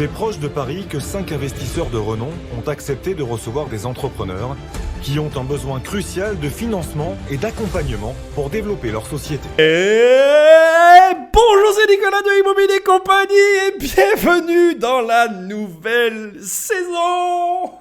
C'est proche de Paris que 5 investisseurs de renom ont accepté de recevoir des entrepreneurs qui ont un besoin crucial de financement et d'accompagnement pour développer leur société. Bonjour, c'est Nicolas de Immobilier Compagnie et bienvenue dans la nouvelle saison.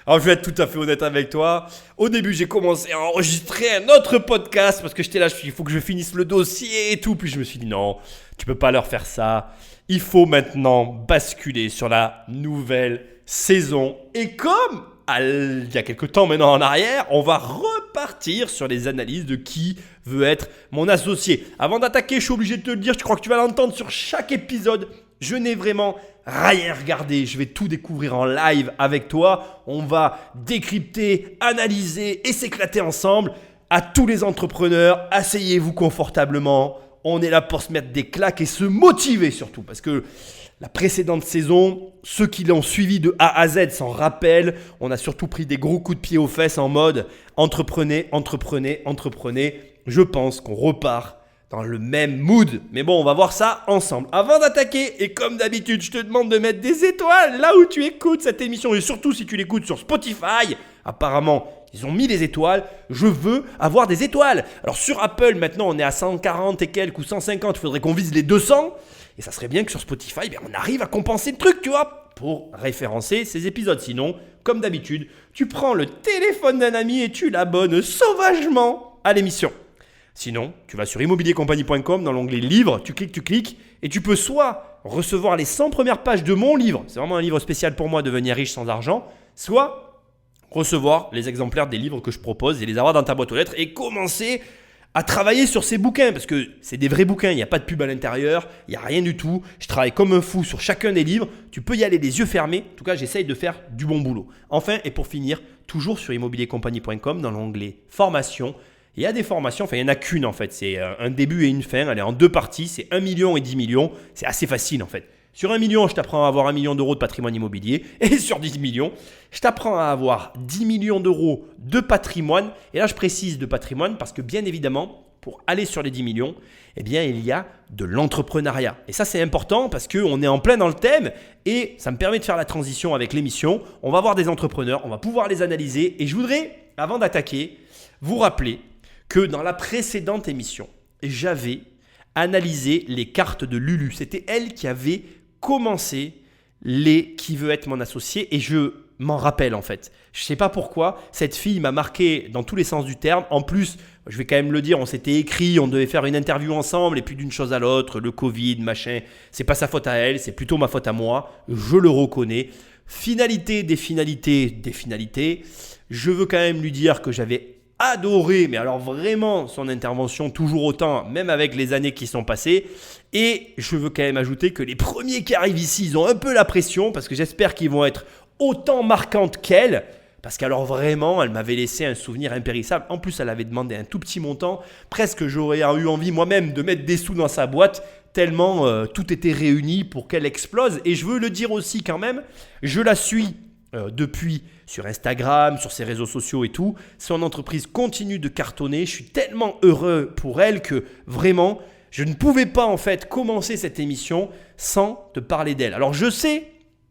Alors je vais être tout à fait honnête avec toi. Au début j'ai commencé à enregistrer un autre podcast parce que j'étais là, il faut que je finisse le dossier et tout. Puis je me suis dit non, tu peux pas leur faire ça. Il faut maintenant basculer sur la nouvelle saison. Et comme il y a quelques temps maintenant en arrière, on va repartir sur les analyses de qui veut être mon associé. Avant d'attaquer, je suis obligé de te le dire, je crois que tu vas l'entendre sur chaque épisode. Je n'ai vraiment rien regardé, je vais tout découvrir en live avec toi. On va décrypter, analyser et s'éclater ensemble. À tous les entrepreneurs, asseyez-vous confortablement. On est là pour se mettre des claques et se motiver surtout parce que la précédente saison, ceux qui l'ont suivi de A à Z s'en rappellent. On a surtout pris des gros coups de pied aux fesses en mode entreprenez, entreprenez, entreprenez. Je pense qu'on repart dans le même mood. Mais bon, on va voir ça ensemble. Avant d'attaquer, et comme d'habitude, je te demande de mettre des étoiles là où tu écoutes cette émission. Et surtout si tu l'écoutes sur Spotify, apparemment, ils ont mis les étoiles. Je veux avoir des étoiles. Alors sur Apple, maintenant, on est à 140 et quelques ou 150. Il faudrait qu'on vise les 200. Et ça serait bien que sur Spotify, on arrive à compenser le truc, tu vois, pour référencer ces épisodes. Sinon, comme d'habitude, tu prends le téléphone d'un ami et tu l'abonnes sauvagement à l'émission. Sinon, tu vas sur immobiliercompagnie.com dans l'onglet livres, tu cliques et tu peux soit recevoir les 100 premières pages de mon livre, c'est vraiment un livre spécial pour moi, Devenir riche sans argent, soit recevoir les exemplaires des livres que je propose et les avoir dans ta boîte aux lettres et commencer à travailler sur ces bouquins parce que c'est des vrais bouquins, il n'y a pas de pub à l'intérieur, il n'y a rien du tout. Je travaille comme un fou sur chacun des livres, tu peux y aller les yeux fermés. En tout cas, j'essaye de faire du bon boulot. Enfin, et pour finir, toujours sur immobiliercompagnie.com dans l'onglet formation. Il y a des formations, enfin il n'y en a qu'une en fait, c'est un début et une fin, elle est en deux parties, c'est 1 million et 10 millions, c'est assez facile en fait. Sur 1 million, je t'apprends à avoir 1 million d'euros de patrimoine immobilier et sur 10 millions, je t'apprends à avoir 10 millions d'euros de patrimoine. Et là, je précise de patrimoine parce que bien évidemment, pour aller sur les 10 millions, eh bien, il y a de l'entrepreneuriat. Et ça, c'est important parce qu'on est en plein dans le thème et ça me permet de faire la transition avec l'émission. On va voir des entrepreneurs, on va pouvoir les analyser. Et je voudrais, avant d'attaquer, vous rappeler que dans la précédente émission, j'avais analysé les cartes de Lulu. C'était elle qui avait commencé les Qui veut être mon associé et je m'en rappelle en fait. Je ne sais pas pourquoi, cette fille m'a marqué dans tous les sens du terme. En plus, je vais quand même le dire, on s'était écrit, on devait faire une interview ensemble et puis d'une chose à l'autre, le Covid, machin, c'est pas sa faute à elle, c'est plutôt ma faute à moi, je le reconnais. Finalité des finalités, je veux quand même lui dire que j'avais adoré, mais alors vraiment son intervention, toujours autant, même avec les années qui sont passées. Et je veux quand même ajouter que les premiers qui arrivent ici, ils ont un peu la pression parce que j'espère qu'ils vont être autant marquantes qu'elle. Parce qu'alors vraiment, elle m'avait laissé un souvenir impérissable. En plus, elle avait demandé un tout petit montant. Presque j'aurais eu envie moi-même de mettre des sous dans sa boîte tellement tout était réuni pour qu'elle explose. Et je veux le dire aussi quand même, je la suis depuis sur Instagram, sur ses réseaux sociaux et tout. Son entreprise continue de cartonner. Je suis tellement heureux pour elle que vraiment, je ne pouvais pas en fait commencer cette émission sans te parler d'elle. Alors je sais,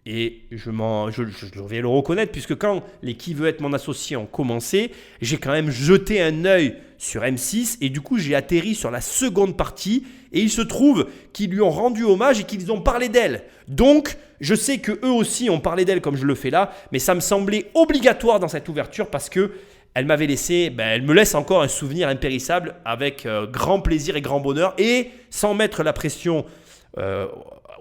et je vais le reconnaître, puisque quand les Qui veut être mon associé ont commencé, j'ai quand même jeté un œil sur M6 et du coup j'ai atterri sur la seconde partie et il se trouve qu'ils lui ont rendu hommage et qu'ils ont parlé d'elle. Donc je sais qu'eux aussi ont parlé d'elle comme je le fais là, mais ça me semblait obligatoire dans cette ouverture parce que elle m'avait laissé, elle me laisse encore un souvenir impérissable avec grand plaisir et grand bonheur et sans mettre la pression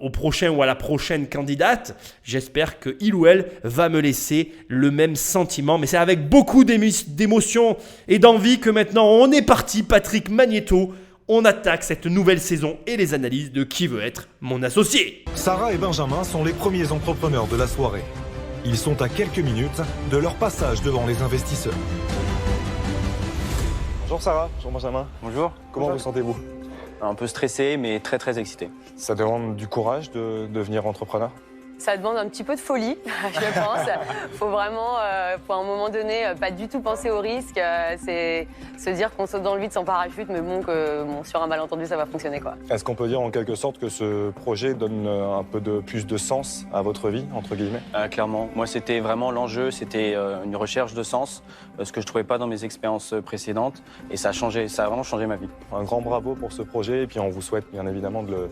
au prochain ou à la prochaine candidate, j'espère qu'il ou elle va me laisser le même sentiment. Mais c'est avec beaucoup d'émotion et d'envie que maintenant on est parti, Patrick Magnéto. On attaque cette nouvelle saison et les analyses de Qui veut être mon associé. Sarah et Benjamin sont les premiers entrepreneurs de la soirée. Ils sont à quelques minutes de leur passage devant les investisseurs. Bonjour Sarah, bonjour Benjamin. Bonjour. Comment vous sentez-vous? Un peu stressé, mais très très excité. Ça demande du courage de devenir entrepreneur? Ça demande un petit peu de folie, je pense. Faut vraiment, pour un moment donné, pas du tout penser au risque. C'est se dire qu'on saute dans le vide sans parachute, mais sur un malentendu, ça va fonctionner, quoi. Est-ce qu'on peut dire en quelque sorte que ce projet donne un peu plus de sens à votre vie, entre guillemets? Clairement. Moi, c'était vraiment l'enjeu, c'était une recherche de sens, ce que je ne trouvais pas dans mes expériences précédentes. Et ça a vraiment changé ma vie. Un grand bravo pour ce projet et puis on vous souhaite bien évidemment de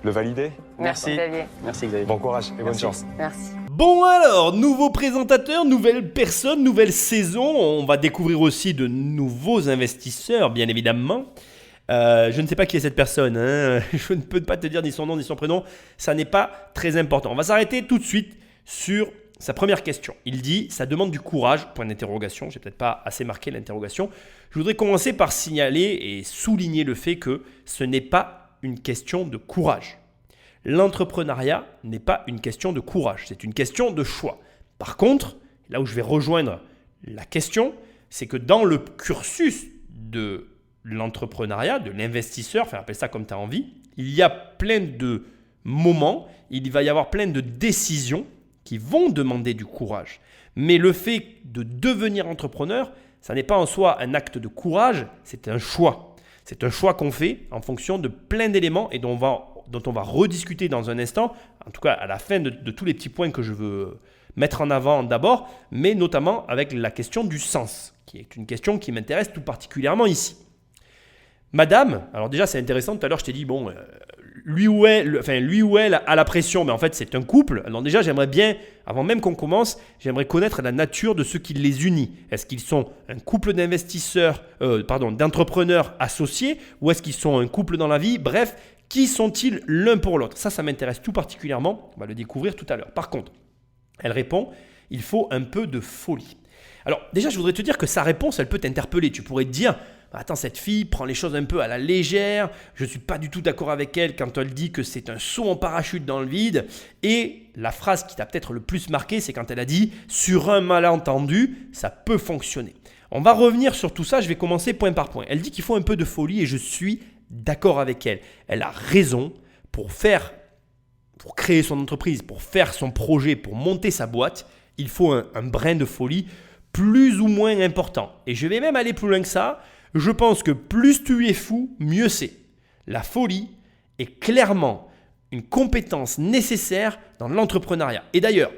le valider. Merci, Xavier. Merci Xavier. Bon courage et bonne chance. Merci. Bon alors, nouveau présentateur, nouvelle personne, nouvelle saison. On va découvrir aussi de nouveaux investisseurs, bien évidemment. Je ne sais pas qui est cette personne, hein. Je ne peux pas te dire ni son nom ni son prénom, ça n'est pas très important. On va s'arrêter tout de suite sur sa première question. Il dit « ça demande du courage », point d'interrogation, j'ai peut-être pas assez marqué l'interrogation. Je voudrais commencer par signaler et souligner le fait que ce n'est pas une question de courage. L'entrepreneuriat n'est pas une question de courage, c'est une question de choix. Par contre, là où je vais rejoindre la question, c'est que dans le cursus de l'entrepreneuriat, de l'investisseur, enfin appelle ça comme tu as envie, il y a plein de moments, il va y avoir plein de décisions qui vont demander du courage. Mais le fait de devenir entrepreneur, ça n'est pas en soi un acte de courage, c'est un choix. C'est un choix qu'on fait en fonction de plein d'éléments et dont on va rediscuter dans un instant, en tout cas à la fin de tous les petits points que je veux mettre en avant d'abord, mais notamment avec la question du sens, qui est une question qui m'intéresse tout particulièrement ici. Madame, alors déjà c'est intéressant, tout à l'heure je t'ai dit, bon, lui ou elle a la pression, mais en fait c'est un couple. Alors déjà j'aimerais bien, avant même qu'on commence, j'aimerais connaître la nature de ce qui les unit. Est-ce qu'ils sont un couple d'entrepreneurs associés ou est-ce qu'ils sont un couple dans la vie? Bref, qui sont-ils l'un pour l'autre? Ça m'intéresse tout particulièrement, on va le découvrir tout à l'heure. Par contre, elle répond, il faut un peu de folie. Alors déjà je voudrais te dire que sa réponse, elle peut t'interpeller. Tu pourrais te dire, attends, cette fille prend les choses un peu à la légère, je ne suis pas du tout d'accord avec elle quand elle dit que c'est un saut en parachute dans le vide. Et la phrase qui t'a peut-être le plus marqué, c'est quand elle a dit « sur un malentendu, ça peut fonctionner ». On va revenir sur tout ça, je vais commencer point par point. Elle dit qu'il faut un peu de folie et je suis d'accord avec elle. Elle a raison pour créer son entreprise, pour faire son projet, pour monter sa boîte, il faut un brin de folie plus ou moins important. Et je vais même aller plus loin que ça. Je pense que plus tu es fou, mieux c'est. La folie est clairement une compétence nécessaire dans l'entrepreneuriat. Et d'ailleurs,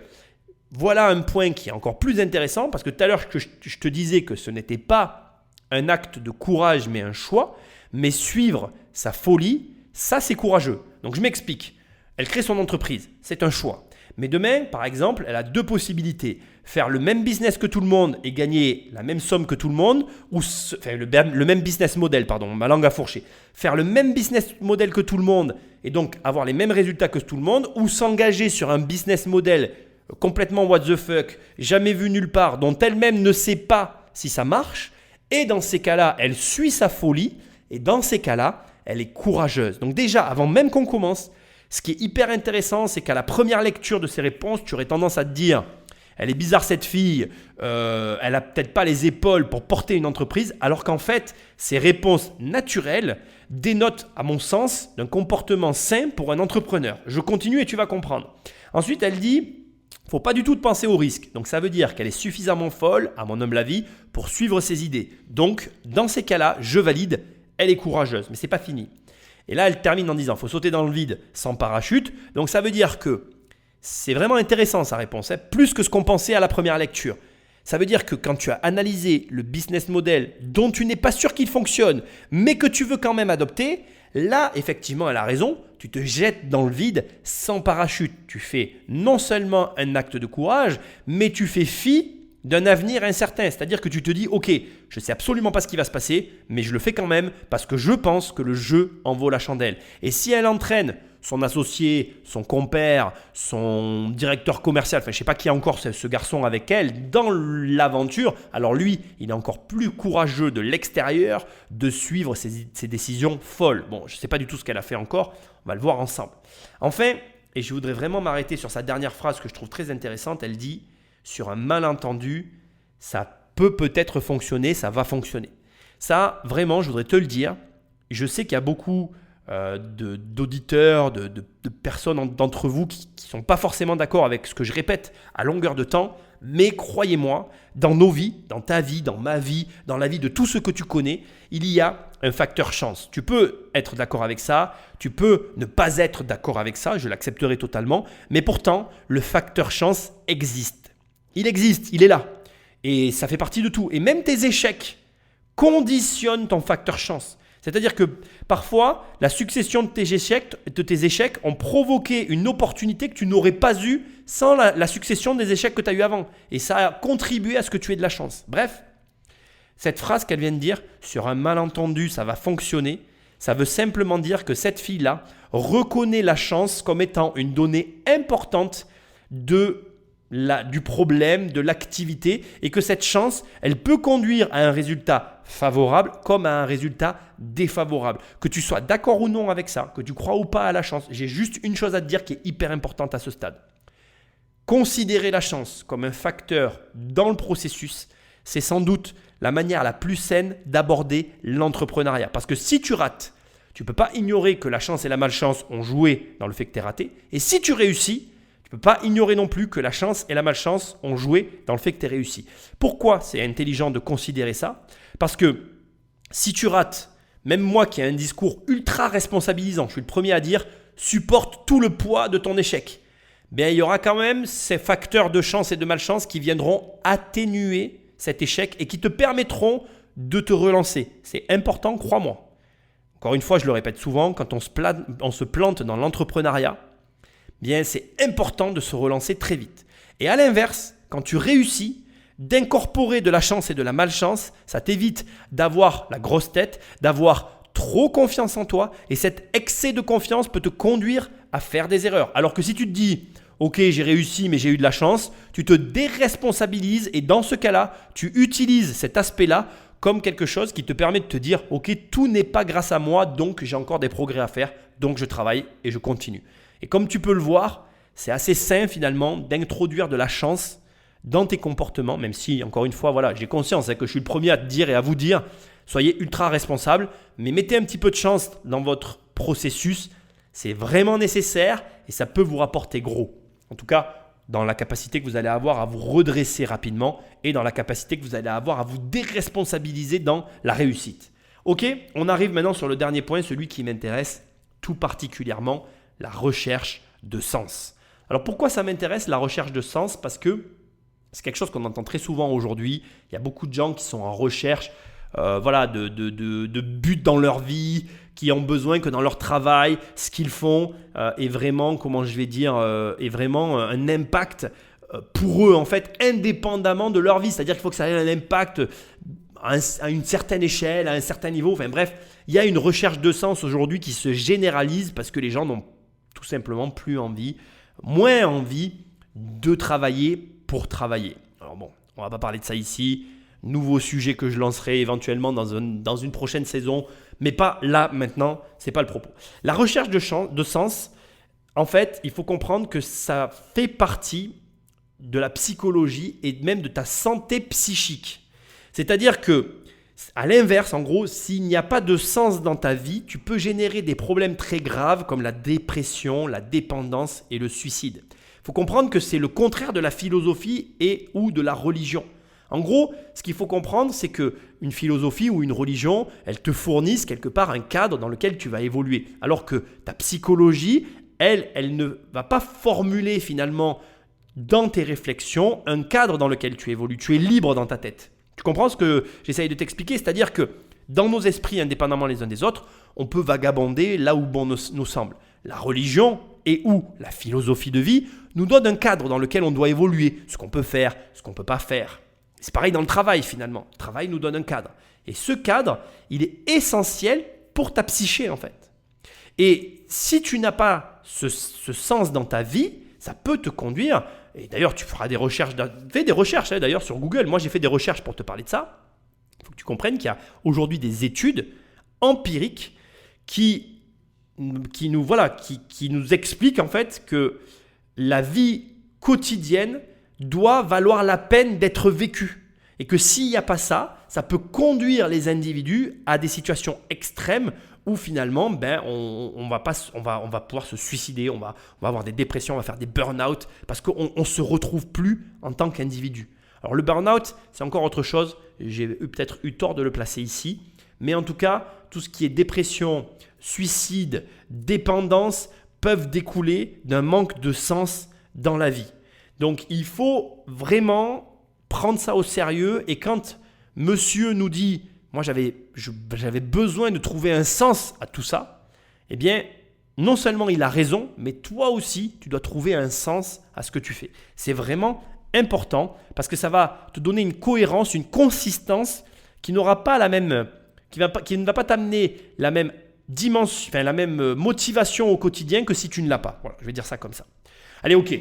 voilà un point qui est encore plus intéressant parce que tout à l'heure, je te disais que ce n'était pas un acte de courage mais un choix. Mais suivre sa folie, ça c'est courageux. Donc je m'explique. Elle crée son entreprise, c'est un choix. Mais demain, par exemple, elle a deux possibilités. Faire le même business que tout le monde et gagner la même somme que tout le monde, ou le même business model, pardon, ma langue a fourché. Faire le même business model que tout le monde et donc avoir les mêmes résultats que tout le monde, ou s'engager sur un business model complètement what the fuck, jamais vu nulle part, dont elle-même ne sait pas si ça marche. Et dans ces cas-là, elle suit sa folie et dans ces cas-là, elle est courageuse. Donc déjà, avant même qu'on commence, ce qui est hyper intéressant, c'est qu'à la première lecture de ces réponses, tu aurais tendance à te dire « elle est bizarre cette fille, elle n'a peut-être pas les épaules pour porter une entreprise », alors qu'en fait, ces réponses naturelles dénotent, à mon sens, d'un comportement sain pour un entrepreneur. Je continue et tu vas comprendre. Ensuite, elle dit « il ne faut pas du tout penser au risque ». Donc ça veut dire qu'elle est suffisamment folle, à mon humble avis, pour suivre ses idées. Donc, dans ces cas-là, je valide, elle est courageuse, mais ce n'est pas fini. Et là, elle termine en disant « il faut sauter dans le vide sans parachute ». Donc, ça veut dire que c'est vraiment intéressant sa réponse, plus que ce qu'on pensait à la première lecture. Ça veut dire que quand tu as analysé le business model dont tu n'es pas sûr qu'il fonctionne, mais que tu veux quand même adopter, là, effectivement, elle a raison, tu te jettes dans le vide sans parachute. Tu fais non seulement un acte de courage, mais tu fais fi d'un avenir incertain. C'est-à-dire que tu te dis, ok, je ne sais absolument pas ce qui va se passer, mais je le fais quand même parce que je pense que le jeu en vaut la chandelle. Et si elle entraîne son associé, son compère, son directeur commercial, enfin je ne sais pas qui est encore ce garçon avec elle, dans l'aventure, alors lui, il est encore plus courageux de l'extérieur de suivre ses décisions folles. Bon, je ne sais pas du tout ce qu'elle a fait encore, on va le voir ensemble. Enfin, et je voudrais vraiment m'arrêter sur sa dernière phrase que je trouve très intéressante, elle dit « sur un malentendu, ça peut peut-être fonctionner, ça va fonctionner ». Ça, vraiment, je voudrais te le dire. Je sais qu'il y a beaucoup d'auditeurs, de personnes d'entre vous qui ne sont pas forcément d'accord avec ce que je répète à longueur de temps. Mais croyez-moi, dans nos vies, dans ta vie, dans ma vie, dans la vie de tous ceux que tu connais, il y a un facteur chance. Tu peux être d'accord avec ça, tu peux ne pas être d'accord avec ça, je l'accepterai totalement. Mais pourtant, le facteur chance existe. Il existe, il est là. Et ça fait partie de tout. Et même tes échecs conditionnent ton facteur chance. C'est-à-dire que parfois, la succession de tes échecs ont provoqué une opportunité que tu n'aurais pas eue sans la succession des échecs que tu as eu avant. Et ça a contribué à ce que tu aies de la chance. Bref, cette phrase qu'elle vient de dire, sur un malentendu, ça va fonctionner. Ça veut simplement dire que cette fille-là reconnaît la chance comme étant une donnée importante du problème, de l'activité, et que cette chance, elle peut conduire à un résultat favorable comme à un résultat défavorable. Que tu sois d'accord ou non avec ça, que tu crois ou pas à la chance, j'ai juste une chose à te dire qui est hyper importante à ce stade. Considérer la chance comme un facteur dans le processus, c'est sans doute la manière la plus saine d'aborder l'entrepreneuriat. Parce que si tu rates, tu ne peux pas ignorer que la chance et la malchance ont joué dans le fait que tu es raté. Et si tu réussis, tu ne peux pas ignorer non plus que la chance et la malchance ont joué dans le fait que tu es réussi. Pourquoi c'est intelligent de considérer ça ? Parce que si tu rates, même moi qui ai un discours ultra responsabilisant, je suis le premier à dire supporte tout le poids de ton échec. Bien, il y aura quand même ces facteurs de chance et de malchance qui viendront atténuer cet échec et qui te permettront de te relancer. C'est important, crois-moi. Encore une fois, je le répète souvent, quand on se plante dans l'entrepreneuriat, bien, c'est important de se relancer très vite. Et à l'inverse, quand tu réussis, d'incorporer de la chance et de la malchance, ça t'évite d'avoir la grosse tête, d'avoir trop confiance en toi. Et cet excès de confiance peut te conduire à faire des erreurs. Alors que si tu te dis « Ok, j'ai réussi, mais j'ai eu de la chance », tu te déresponsabilises et dans ce cas-là, tu utilises cet aspect-là comme quelque chose qui te permet de te dire « Ok, tout n'est pas grâce à moi, donc j'ai encore des progrès à faire, donc je travaille et je continue ». Et comme tu peux le voir, c'est assez sain finalement d'introduire de la chance dans tes comportements, même si, encore une fois, voilà, j'ai conscience que je suis le premier à te dire et à vous dire, soyez ultra responsables, mais mettez un petit peu de chance dans votre processus, c'est vraiment nécessaire et ça peut vous rapporter gros. En tout cas, dans la capacité que vous allez avoir à vous redresser rapidement et dans la capacité que vous allez avoir à vous déresponsabiliser dans la réussite. Ok, on arrive maintenant sur le dernier point, celui qui m'intéresse tout particulièrement, la recherche de sens. Alors pourquoi ça m'intéresse la recherche de sens ? Parce que c'est quelque chose qu'on entend très souvent aujourd'hui. Il y a beaucoup de gens qui sont en recherche de but dans leur vie, qui ont besoin que dans leur travail, ce qu'ils font est vraiment, est vraiment un impact pour eux en fait, indépendamment de leur vie. C'est-à-dire qu'il faut que ça ait un impact à une certaine échelle, à un certain niveau. Enfin bref, il y a une recherche de sens aujourd'hui qui se généralise parce que les gens n'ont tout simplement moins envie de travailler pour travailler. Alors bon, on va pas parler de ça ici. Nouveau sujet que je lancerai éventuellement dans une prochaine saison, mais pas là maintenant, c'est pas le propos. La recherche de sens, en fait, il faut comprendre que ça fait partie de la psychologie et même de ta santé psychique. C'est-à-dire que, à l'inverse, en gros, s'il n'y a pas de sens dans ta vie, tu peux générer des problèmes très graves comme la dépression, la dépendance et le suicide. Il faut comprendre que c'est le contraire de la philosophie ou de la religion. En gros, ce qu'il faut comprendre, c'est qu'une philosophie ou une religion, elle te fournissent quelque part un cadre dans lequel tu vas évoluer. Alors que ta psychologie, elle ne va pas formuler finalement dans tes réflexions un cadre dans lequel tu évolues. Tu es libre dans ta tête. Tu comprends ce que j'essaye de t'expliquer ? C'est-à-dire que dans nos esprits, indépendamment les uns des autres, on peut vagabonder là où bon nous semble. La religion et ou la philosophie de vie nous donne un cadre dans lequel on doit évoluer, ce qu'on peut faire, ce qu'on ne peut pas faire. C'est pareil dans le travail finalement. Le travail nous donne un cadre. Et ce cadre, il est essentiel pour ta psyché en fait. Et si tu n'as pas ce sens dans ta vie, ça peut te conduire, et d'ailleurs tu feras des recherches, fais des recherches d'ailleurs sur Google. Moi j'ai fait des recherches pour te parler de ça. Il faut que tu comprennes qu'il y a aujourd'hui des études empiriques qui nous expliquent en fait que la vie quotidienne doit valoir la peine d'être vécue. Et que s'il n'y a pas ça, ça peut conduire les individus à des situations extrêmes où finalement, on va pouvoir se suicider, on va avoir des dépressions, on va faire des burn-out parce qu'on ne se retrouve plus en tant qu'individu. Alors le burn-out, c'est encore autre chose. J'ai peut-être eu tort de le placer ici. Mais en tout cas, tout ce qui est dépression, suicide, dépendance peuvent découler d'un manque de sens dans la vie. Donc il faut vraiment prendre ça au sérieux. Et quand monsieur nous dit « moi j'avais besoin de trouver un sens à tout ça », eh bien non seulement il a raison, mais toi aussi tu dois trouver un sens à ce que tu fais. C'est vraiment important parce que ça va te donner une cohérence, une consistance qui n'aura pas la même, qui ne va pas t'amener la même dimension, la même motivation au quotidien que si tu ne l'as pas. Voilà, je vais dire ça comme ça. Allez, ok.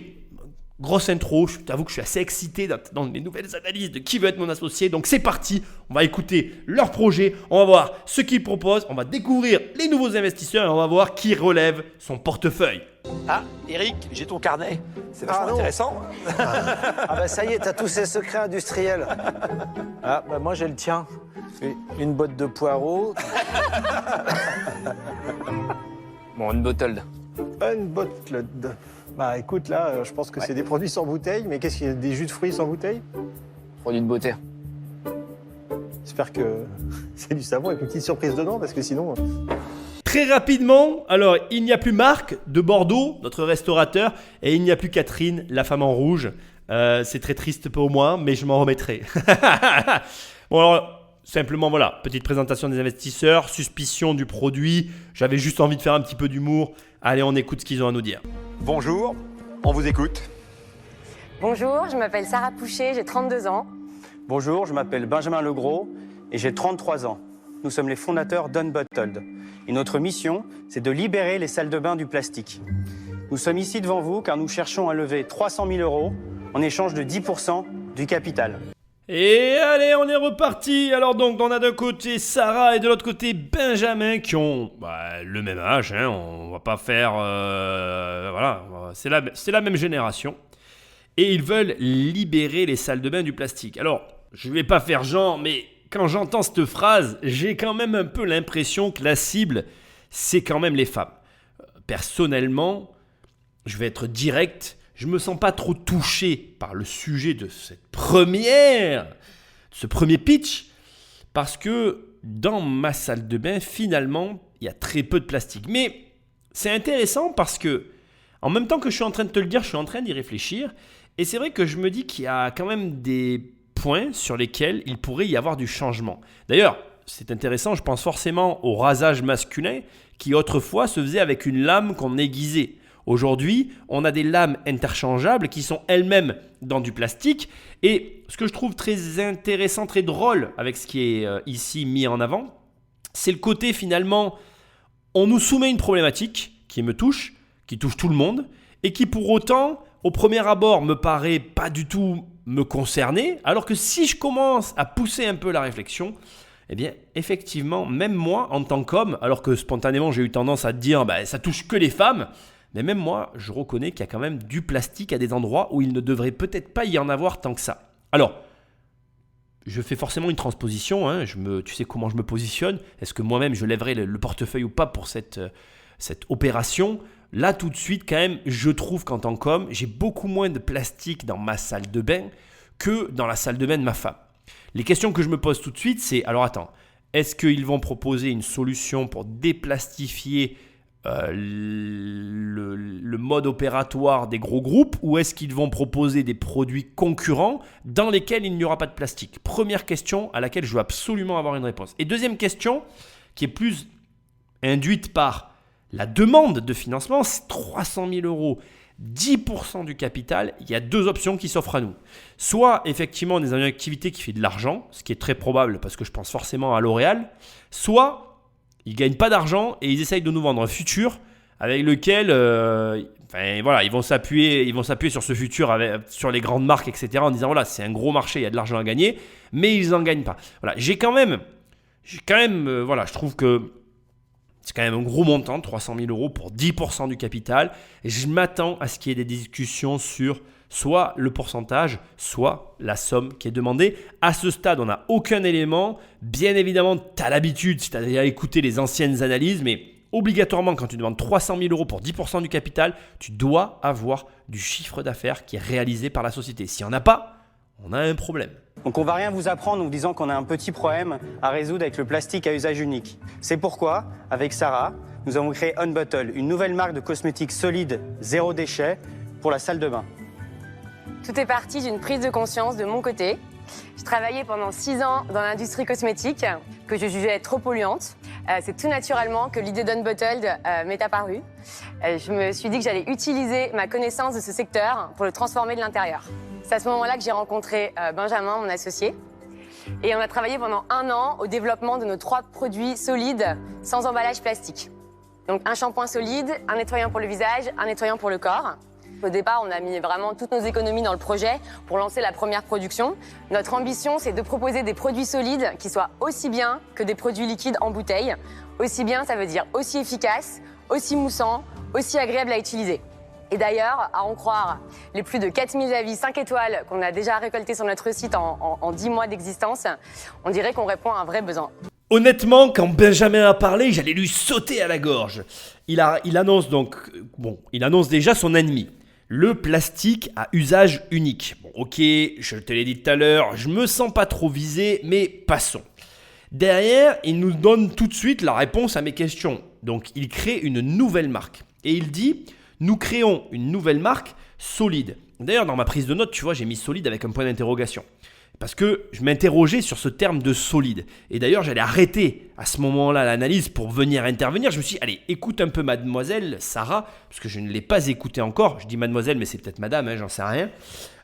Grosse intro, je t'avoue que je suis assez excité dans mes nouvelles analyses de qui veut être mon associé. Donc c'est parti, on va écouter leur projet, on va voir ce qu'ils proposent, on va découvrir les nouveaux investisseurs et on va voir qui relève son portefeuille. Ah, Eric, j'ai ton carnet. C'est vachement intéressant. Ah bah ça y est, t'as tous ces secrets industriels. Ah bah moi j'ai le tien. Une botte de poireaux. Bon, une bottle. Une bottle de... Bah écoute là, je pense que c'est des produits sans bouteille, mais qu'est-ce qu'il y a, des jus de fruits sans bouteille? Produit de beauté. J'espère que c'est du savon avec une petite surprise dedans, parce que sinon... Très rapidement, alors il n'y a plus Marc de Bordeaux, notre restaurateur, et il n'y a plus Catherine, la femme en rouge. C'est très triste pour moi, mais je m'en remettrai. Bon alors, simplement voilà, petite présentation des investisseurs, suspicion du produit. J'avais juste envie de faire un petit peu d'humour. Allez, on écoute ce qu'ils ont à nous dire. Bonjour, on vous écoute. Bonjour, je m'appelle Sarah Pouchet, j'ai 32 ans. Bonjour, je m'appelle Benjamin Legros et j'ai 33 ans. Nous sommes les fondateurs d'Unbottled. Et notre mission, c'est de libérer les salles de bain du plastique. Nous sommes ici devant vous car nous cherchons à lever 300 000 € en échange de 10% du capital. Et allez, on est reparti. Alors donc, on a d'un côté Sarah et de l'autre côté Benjamin qui ont le même âge. Hein. On va pas faire... voilà, c'est la même génération. Et ils veulent libérer les salles de bain du plastique. Alors, je vais pas faire genre, mais quand j'entends cette phrase, j'ai quand même un peu l'impression que la cible, c'est quand même les femmes. Personnellement, je vais être direct. Je ne me sens pas trop touché par le sujet de ce premier pitch, parce que dans ma salle de bain, finalement, il y a très peu de plastique. Mais c'est intéressant parce que, en même temps que je suis en train de te le dire, je suis en train d'y réfléchir. Et c'est vrai que je me dis qu'il y a quand même des points sur lesquels il pourrait y avoir du changement. D'ailleurs, c'est intéressant, je pense forcément au rasage masculin qui autrefois se faisait avec une lame qu'on aiguisait. Aujourd'hui, on a des lames interchangeables qui sont elles-mêmes dans du plastique. Et ce que je trouve très intéressant, très drôle avec ce qui est ici mis en avant, c'est le côté finalement, on nous soumet une problématique qui me touche, qui touche tout le monde, et qui pour autant, au premier abord, me paraît pas du tout me concerner, alors que si je commence à pousser un peu la réflexion, eh bien, effectivement, même moi, en tant qu'homme, alors que spontanément, j'ai eu tendance à dire ça touche que les femmes, mais même moi, je reconnais qu'il y a quand même du plastique à des endroits où il ne devrait peut-être pas y en avoir tant que ça. Alors, je fais forcément une transposition, hein, tu sais comment je me positionne. Est-ce que moi-même, je lèverai le portefeuille ou pas pour cette opération ? Là, tout de suite, quand même, je trouve qu'en tant qu'homme, j'ai beaucoup moins de plastique dans ma salle de bain que dans la salle de bain de ma femme. Les questions que je me pose tout de suite, c'est, alors attends, est-ce qu'ils vont proposer une solution pour déplastifier le mode opératoire des gros groupes, ou est-ce qu'ils vont proposer des produits concurrents dans lesquels il n'y aura pas de plastique? Première question à laquelle je veux absolument avoir une réponse. Et deuxième question, qui est plus induite par la demande de financement, c'est 300 000 €, 10% du capital. Il y a deux options qui s'offrent à nous. Soit effectivement on est dans une activité qui fait de l'argent, ce qui est très probable parce que je pense forcément à L'Oréal, soit ils ne gagnent pas d'argent et ils essayent de nous vendre un futur avec lequel ils vont s'appuyer sur ce futur, sur les grandes marques, etc. en disant voilà, c'est un gros marché, il y a de l'argent à gagner, mais ils n'en gagnent pas. Voilà, je trouve que c'est quand même un gros montant, 300 000 € pour 10% du capital. Et je m'attends à ce qu'il y ait des discussions sur soit le pourcentage, soit la somme qui est demandée. À ce stade, on n'a aucun élément. Bien évidemment, tu as l'habitude, si tu as déjà écouté les anciennes analyses, mais obligatoirement, quand tu demandes 300 000 euros pour 10% du capital, tu dois avoir du chiffre d'affaires qui est réalisé par la société. S'il n'y en a pas, on a un problème. Donc on ne va rien vous apprendre en vous disant qu'on a un petit problème à résoudre avec le plastique à usage unique. C'est pourquoi, avec Sarah, nous avons créé Unbottle, une nouvelle marque de cosmétiques solides, zéro déchet, pour la salle de bain. Tout est parti d'une prise de conscience de mon côté. J'ai travaillé pendant 6 ans dans l'industrie cosmétique que je jugeais trop polluante. C'est tout naturellement que l'idée d'Unbottled m'est apparue. Je me suis dit que j'allais utiliser ma connaissance de ce secteur pour le transformer de l'intérieur. C'est à ce moment-là que j'ai rencontré Benjamin, mon associé. Et on a travaillé pendant 1 an au développement de nos 3 produits solides sans emballage plastique. Donc un shampoing solide, un nettoyant pour le visage, un nettoyant pour le corps. Au départ, on a mis vraiment toutes nos économies dans le projet pour lancer la première production. Notre ambition, c'est de proposer des produits solides qui soient aussi bien que des produits liquides en bouteille. Aussi bien, ça veut dire aussi efficace, aussi moussant, aussi agréable à utiliser. Et d'ailleurs, à en croire les plus de 4000 avis 5 étoiles qu'on a déjà récoltés sur notre site en 10 mois d'existence, on dirait qu'on répond à un vrai besoin. Honnêtement, quand Benjamin a parlé, j'allais lui sauter à la gorge. Il annonce déjà son ennemi. Le plastique à usage unique. Bon, ok, je te l'ai dit tout à l'heure, je me sens pas trop visé, mais passons. Derrière, il nous donne tout de suite la réponse à mes questions. Donc, il crée une nouvelle marque. Et il dit... Nous créons une nouvelle marque solide. D'ailleurs, dans ma prise de notes, tu vois, j'ai mis solide avec un point d'interrogation. Parce que je m'interrogeais sur ce terme de solide. Et d'ailleurs, j'allais arrêter à ce moment-là l'analyse pour venir intervenir. Je me suis dit, allez, écoute un peu mademoiselle Sarah, parce que je ne l'ai pas écoutée encore. Je dis mademoiselle, mais c'est peut-être madame, hein, j'en sais rien.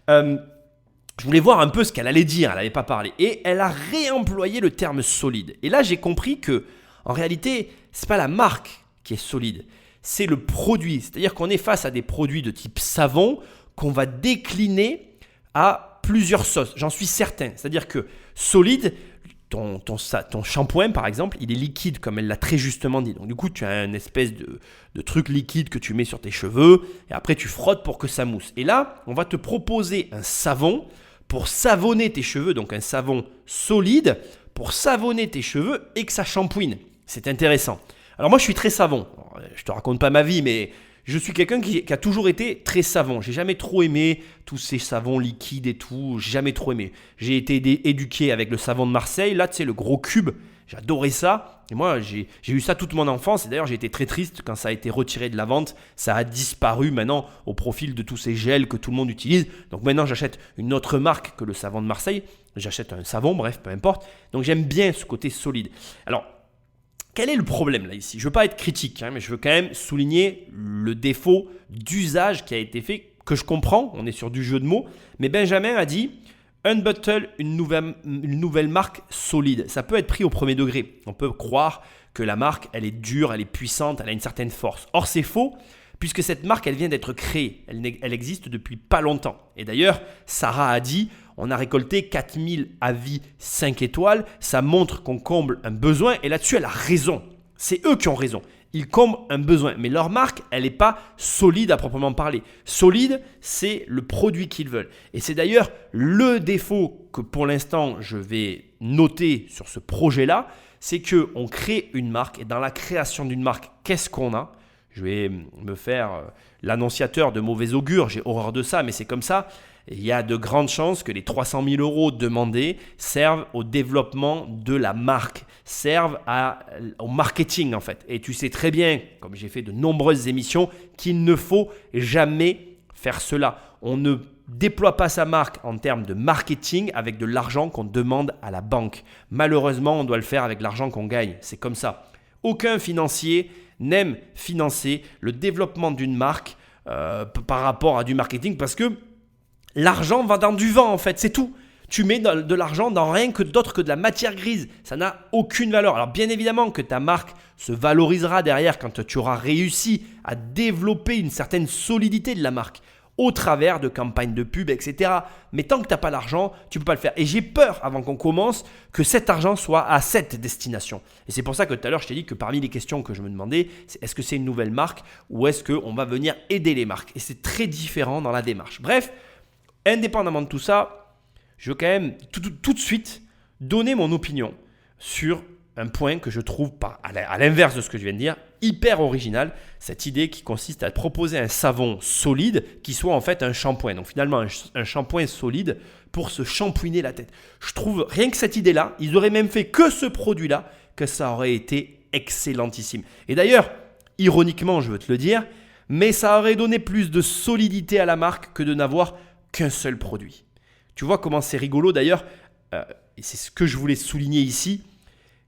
Je voulais voir un peu ce qu'elle allait dire, elle n'avait pas parlé. Et elle a réemployé le terme solide. Et là, j'ai compris que, en réalité, ce n'est pas la marque qui est solide. C'est le produit. C'est-à-dire qu'on est face à des produits de type savon qu'on va décliner à plusieurs sauces. J'en suis certain. C'est-à-dire que solide, ton shampoing par exemple, il est liquide comme elle l'a très justement dit. Donc du coup, tu as une espèce de truc liquide que tu mets sur tes cheveux et après tu frottes pour que ça mousse. Et là, on va te proposer un savon pour savonner tes cheveux, donc un savon solide pour savonner tes cheveux et que ça shampouine. C'est intéressant. Alors moi, je suis très savon. Je te raconte pas ma vie, mais je suis quelqu'un qui a toujours été très savon. J'ai jamais trop aimé tous ces savons liquides et tout. J'ai jamais trop aimé. J'ai été éduqué avec le savon de Marseille. Là, tu sais, le gros cube. J'adorais ça. Et moi, j'ai eu ça toute mon enfance. Et d'ailleurs, j'ai été très triste quand ça a été retiré de la vente. Ça a disparu maintenant au profil de tous ces gels que tout le monde utilise. Donc maintenant, j'achète une autre marque que le savon de Marseille. J'achète un savon, bref, peu importe. Donc j'aime bien ce côté solide. Alors, quel est le problème là ici? Je ne veux pas être critique, mais je veux quand même souligner le défaut d'usage qui a été fait, que je comprends, on est sur du jeu de mots, mais Benjamin a dit Unbottle, une nouvelle marque solide. Ça peut être pris au premier degré. On peut croire que la marque, elle est dure, elle est puissante, elle a une certaine force. Or, c'est faux, puisque cette marque, elle vient d'être créée. Elle existe depuis pas longtemps. Et d'ailleurs, Sarah a dit on a récolté 4000 avis 5 étoiles. Ça montre qu'on comble un besoin. Et là-dessus, elle a raison. C'est eux qui ont raison. Ils comblent un besoin. Mais leur marque, elle n'est pas solide à proprement parler. Solide, c'est le produit qu'ils veulent. Et c'est d'ailleurs le défaut que pour l'instant, je vais noter sur ce projet-là. C'est qu'on crée une marque. Et dans la création d'une marque, qu'est-ce qu'on a ? Je vais me faire l'annonciateur de mauvais augure. J'ai horreur de ça, mais c'est comme ça. Il y a de grandes chances que les 300 000 euros demandés servent au développement de la marque, servent au marketing en fait. Et tu sais très bien, comme j'ai fait de nombreuses émissions, qu'il ne faut jamais faire cela. On ne déploie pas sa marque en termes de marketing avec de l'argent qu'on demande à la banque. Malheureusement, on doit le faire avec l'argent qu'on gagne. C'est comme ça. Aucun financier n'aime financer le développement d'une marque par rapport à du marketing parce que l'argent va dans du vent en fait, c'est tout. Tu mets de l'argent dans rien que d'autre que de la matière grise. Ça n'a aucune valeur. Alors bien évidemment que ta marque se valorisera derrière quand tu auras réussi à développer une certaine solidité de la marque au travers de campagnes de pub, etc. Mais tant que tu n'as pas l'argent, tu ne peux pas le faire. Et j'ai peur, avant qu'on commence, que cet argent soit à cette destination. Et c'est pour ça que tout à l'heure, je t'ai dit que parmi les questions que je me demandais, c'est est-ce que c'est une nouvelle marque ou est-ce qu'on va venir aider les marques? Et c'est très différent dans la démarche. Bref, indépendamment de tout ça, je veux quand même tout de suite donner mon opinion sur un point que je trouve, à l'inverse de ce que je viens de dire, hyper original. Cette idée qui consiste à proposer un savon solide qui soit en fait un shampoing. Donc finalement, un shampoing solide pour se shampouiner la tête. Je trouve rien que cette idée-là, ils auraient même fait que ce produit-là, que ça aurait été excellentissime. Et d'ailleurs, ironiquement, je veux te le dire, mais ça aurait donné plus de solidité à la marque que de n'avoir qu'un seul produit. Tu vois comment c'est rigolo d'ailleurs, et c'est ce que je voulais souligner ici.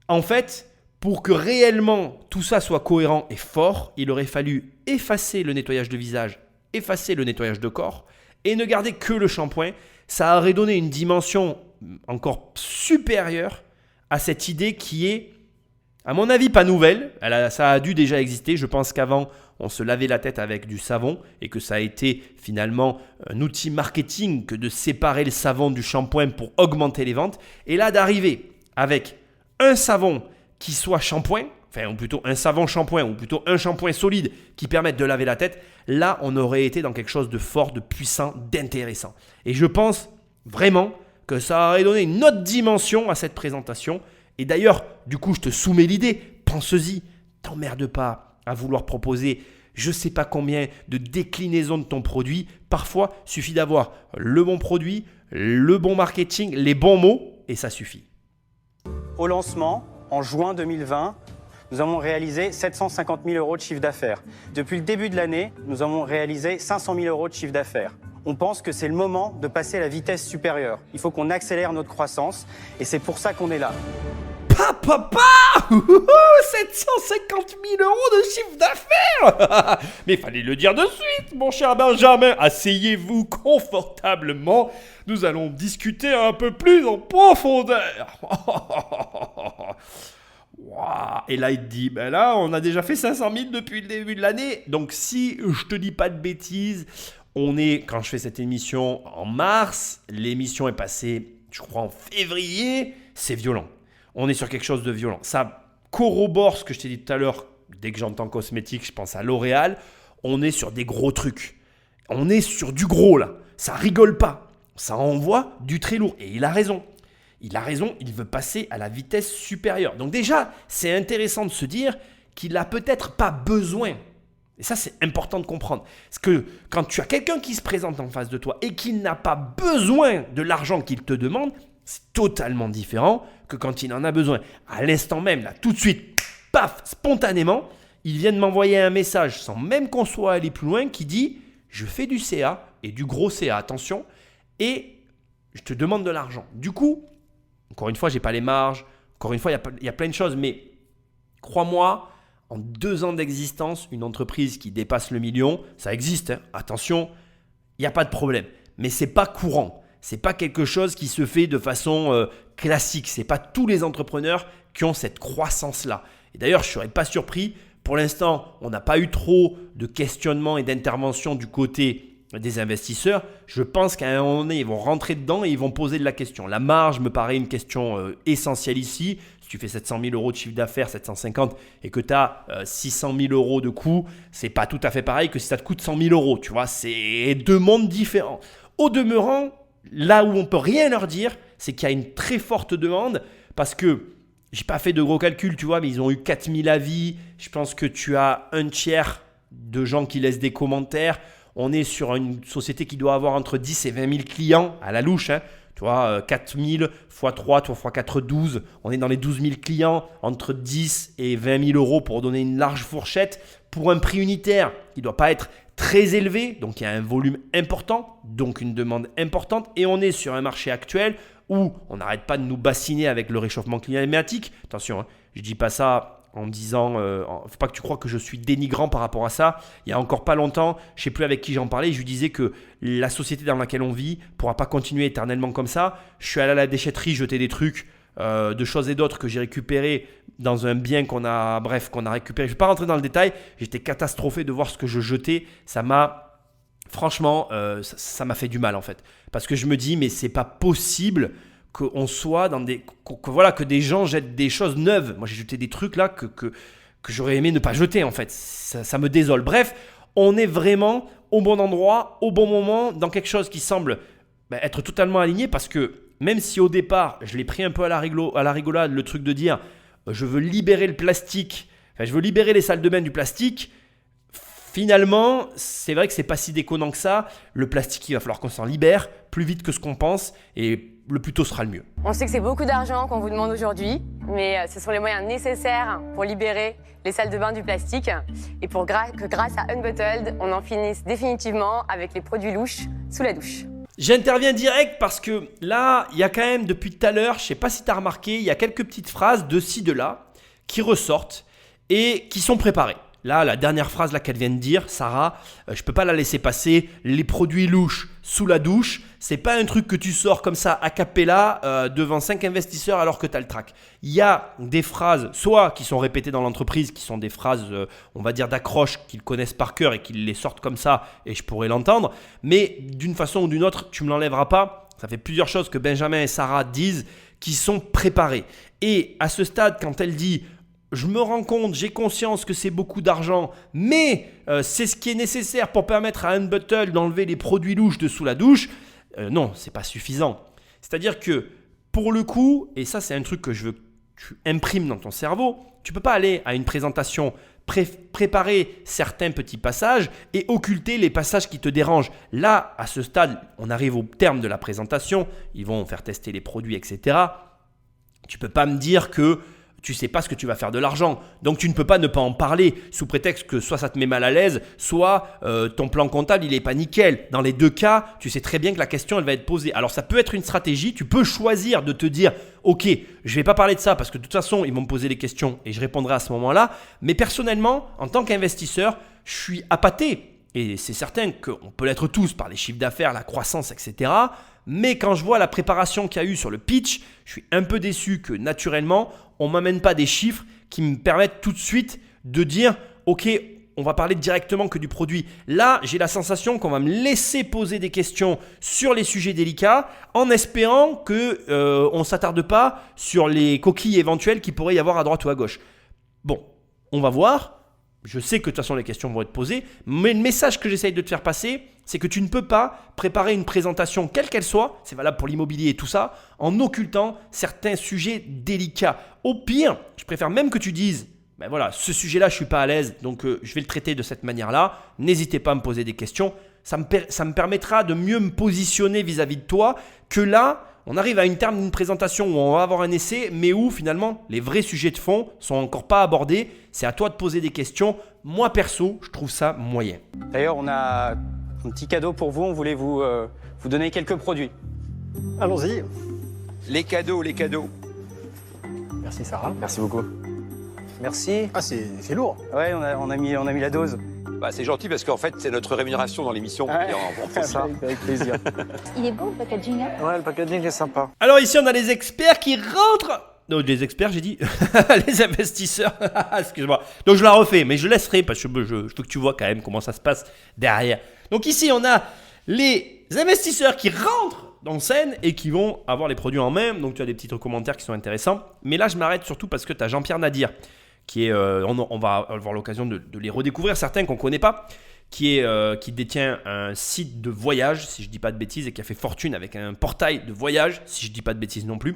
En fait, pour que réellement tout ça soit cohérent et fort, il aurait fallu effacer le nettoyage de visage, effacer le nettoyage de corps et ne garder que le shampoing. Ça aurait donné une dimension encore supérieure à cette idée qui est, à mon avis, pas nouvelle. Ça a dû déjà exister. Je pense qu'avant, on se lavait la tête avec du savon et que ça a été finalement un outil marketing que de séparer le savon du shampoing pour augmenter les ventes. Et là, d'arriver avec un savon qui soit shampoing, ou plutôt un savon shampoing, ou plutôt un shampoing solide qui permette de laver la tête, là, on aurait été dans quelque chose de fort, de puissant, d'intéressant. Et je pense vraiment que ça aurait donné une autre dimension à cette présentation. Et d'ailleurs, du coup, je te soumets l'idée, pense-y, t'emmerde pas à vouloir proposer je ne sais pas combien de déclinaisons de ton produit. Parfois, il suffit d'avoir le bon produit, le bon marketing, les bons mots, et ça suffit. Au lancement, en juin 2020, nous avons réalisé 750 000 euros de chiffre d'affaires. Depuis le début de l'année, nous avons réalisé 500 000 euros de chiffre d'affaires. On pense que c'est le moment de passer à la vitesse supérieure. Il faut qu'on accélère notre croissance et c'est pour ça qu'on est là. 750 000 euros de chiffre d'affaires. Mais il fallait le dire de suite, mon cher Benjamin. Asseyez-vous confortablement. Nous allons discuter un peu plus en profondeur. Et là, il te dit, ben là, on a déjà fait 500 000 depuis le début de l'année. Donc, si je te dis pas de bêtises, on est, quand je fais cette émission, en mars. L'émission est passée, je crois, en février. C'est violent. On est sur quelque chose de violent. Ça corrobore ce que je t'ai dit tout à l'heure. Dès que j'entends cosmétique, je pense à L'Oréal. On est sur des gros trucs. On est sur du gros là. Ça rigole pas. Ça envoie du très lourd. Et il a raison. Il veut passer à la vitesse supérieure. Donc déjà, c'est intéressant de se dire qu'il n'a peut-être pas besoin. Et ça, c'est important de comprendre. Parce que quand tu as quelqu'un qui se présente en face de toi et qui n'a pas besoin de l'argent qu'il te demande, c'est totalement différent que quand il en a besoin. À l'instant même, là, tout de suite, paf, spontanément, il vient de m'envoyer un message sans même qu'on soit allé plus loin qui dit « Je fais du CA et du gros CA, attention, et je te demande de l'argent. » Du coup, encore une fois, je n'ai pas les marges. Encore une fois, il y a plein de choses. Mais crois-moi, en 2 ans d'existence, une entreprise qui dépasse le million, ça existe. Hein. Attention, il n'y a pas de problème. Mais ce n'est pas courant. Ce n'est pas quelque chose qui se fait de façon classique. Ce n'est pas tous les entrepreneurs qui ont cette croissance-là. Et d'ailleurs, je ne serais pas surpris. Pour l'instant, on n'a pas eu trop de questionnements et d'interventions du côté des investisseurs. Je pense qu'à un moment donné, ils vont rentrer dedans et ils vont poser de la question. La marge me paraît une question essentielle ici. Si tu fais 700 000 euros de chiffre d'affaires, 750, et que tu as 600 000 euros de coût, c'est pas tout à fait pareil que si ça te coûte 100 000 euros. Tu vois, c'est 2 mondes différents. Au demeurant, là où on peut rien leur dire, c'est qu'il y a une très forte demande parce que j'ai pas fait de gros calculs, tu vois, mais ils ont eu 4000 avis. Je pense que tu as un tiers de gens qui laissent des commentaires. On est sur une société qui doit avoir entre 10 et 20 000 clients à la louche. Hein. Tu vois, 4 000 x 3, x 4, 12. On est dans les 12 000 clients, entre 10 et 20 000 euros pour donner une large fourchette. Pour un prix unitaire qui ne doit pas être très élevé, donc il y a un volume important, donc une demande importante. Et on est sur un marché actuel où on n'arrête pas de nous bassiner avec le réchauffement climatique. Attention, hein, je ne dis pas ça en disant, faut pas que tu crois que je suis dénigrant par rapport à ça. Il y a encore pas longtemps, je ne sais plus avec qui j'en parlais, je lui disais que la société dans laquelle on vit ne pourra pas continuer éternellement comme ça. Je suis allé à la déchetterie jeter des trucs de choses et d'autres que j'ai récupérés dans un bien qu'on a récupéré. Je ne vais pas rentrer dans le détail, j'étais catastrophé de voir ce que je jetais. Ça m'a, franchement, ça m'a fait du mal en fait. Parce que je me dis, mais c'est pas possible qu'on soit dans des... que des gens jettent des choses neuves. Moi, j'ai jeté des trucs là que j'aurais aimé ne pas jeter en fait. Ça me désole. Bref, on est vraiment au bon endroit, au bon moment, dans quelque chose qui semble être totalement aligné parce que même si au départ, je l'ai pris un peu à la rigolade, le truc de dire je veux libérer le plastique, je veux libérer les salles de bain du plastique, finalement, c'est vrai que c'est pas si déconnant que ça. Le plastique, il va falloir qu'on s'en libère plus vite que ce qu'on pense et le plus tôt sera le mieux. On sait que c'est beaucoup d'argent qu'on vous demande aujourd'hui, mais ce sont les moyens nécessaires pour libérer les salles de bain du plastique et pour que grâce à Unbottled, on en finisse définitivement avec les produits louches sous la douche. J'interviens direct parce que là, il y a quand même depuis tout à l'heure, je ne sais pas si tu as remarqué, il y a quelques petites phrases de ci, de là qui ressortent et qui sont préparées. Là, la dernière phrase là, qu'elle vient de dire, Sarah, je ne peux pas la laisser passer. Les produits louches sous la douche, c'est pas un truc que tu sors comme ça a cappella devant 5 investisseurs alors que tu as le trac. Il y a des phrases, soit qui sont répétées dans l'entreprise, qui sont des phrases, on va dire, d'accroche qu'ils connaissent par cœur et qu'ils les sortent comme ça et je pourrais l'entendre. Mais d'une façon ou d'une autre, tu ne me l'enlèveras pas. Ça fait plusieurs choses que Benjamin et Sarah disent qui sont préparées. Et à ce stade, quand elle dit je me rends compte, j'ai conscience que c'est beaucoup d'argent, mais c'est ce qui est nécessaire pour permettre à Unbottled d'enlever les produits louches de sous la douche. Non, c'est pas suffisant. C'est-à-dire que pour le coup, et ça c'est un truc que je veux que tu imprimes dans ton cerveau, tu peux pas aller à une présentation, préparer certains petits passages et occulter les passages qui te dérangent. Là, à ce stade, on arrive au terme de la présentation, ils vont faire tester les produits, etc. Tu peux pas me dire que tu sais pas ce que tu vas faire de l'argent. Donc, tu ne peux pas ne pas en parler sous prétexte que soit ça te met mal à l'aise, soit ton plan comptable, il n'est pas nickel. Dans les deux cas, tu sais très bien que la question, elle va être posée. Alors, ça peut être une stratégie. Tu peux choisir de te dire « Ok, je ne vais pas parler de ça parce que de toute façon, ils vont me poser les questions et je répondrai à ce moment-là. » Mais personnellement, en tant qu'investisseur, je suis appâté. Et c'est certain qu'on peut l'être tous par les chiffres d'affaires, la croissance, etc. Mais quand je vois la préparation qu'il y a eu sur le pitch, je suis un peu déçu que naturellement, on ne m'amène pas des chiffres qui me permettent tout de suite de dire « Ok, on va parler directement que du produit. » Là, j'ai la sensation qu'on va me laisser poser des questions sur les sujets délicats en espérant qu'on ne s'attarde pas sur les coquilles éventuelles qu'il pourrait y avoir à droite ou à gauche. Bon, on va voir. Je sais que de toute façon les questions vont être posées, mais le message que j'essaye de te faire passer, c'est que tu ne peux pas préparer une présentation quelle qu'elle soit, c'est valable pour l'immobilier et tout ça, en occultant certains sujets délicats. Au pire, je préfère même que tu dises, ben voilà, ce sujet-là, je ne suis pas à l'aise, donc je vais le traiter de cette manière-là. N'hésitez pas à me poser des questions. Ça me permettra de mieux me positionner vis-à-vis de toi que là, on arrive à une terme d'une présentation où on va avoir un essai, mais où finalement les vrais sujets de fond sont encore pas abordés. C'est à toi de poser des questions. Moi perso, je trouve ça moyen. D'ailleurs, on a un petit cadeau pour vous. On voulait vous donner quelques produits. Allons-y. Les cadeaux, les cadeaux. Merci Sarah. Merci beaucoup. Merci. Ah, c'est lourd. Ouais, on a mis la dose. Bah, c'est gentil parce qu'en fait, c'est notre rémunération dans l'émission. Ouais. Et on prend ça. Avec plaisir. Il est beau le packaging, hein? Ouais, le packaging est sympa. Alors ici, on a les experts qui rentrent. Non, les experts, j'ai dit. Les investisseurs. Excuse-moi. Donc je la refais, mais je laisserai parce que je veux que tu vois quand même comment ça se passe derrière. Donc ici, on a les investisseurs qui rentrent en scène et qui vont avoir les produits en main. Donc tu as des petits commentaires qui sont intéressants. Mais là, je m'arrête surtout parce que tu as Jean-Pierre Nadir, qui est, on va avoir l'occasion de les redécouvrir, certains qu'on ne connaît pas, qui détient un site de voyage, si je ne dis pas de bêtises, et qui a fait fortune avec un portail de voyage, si je ne dis pas de bêtises non plus.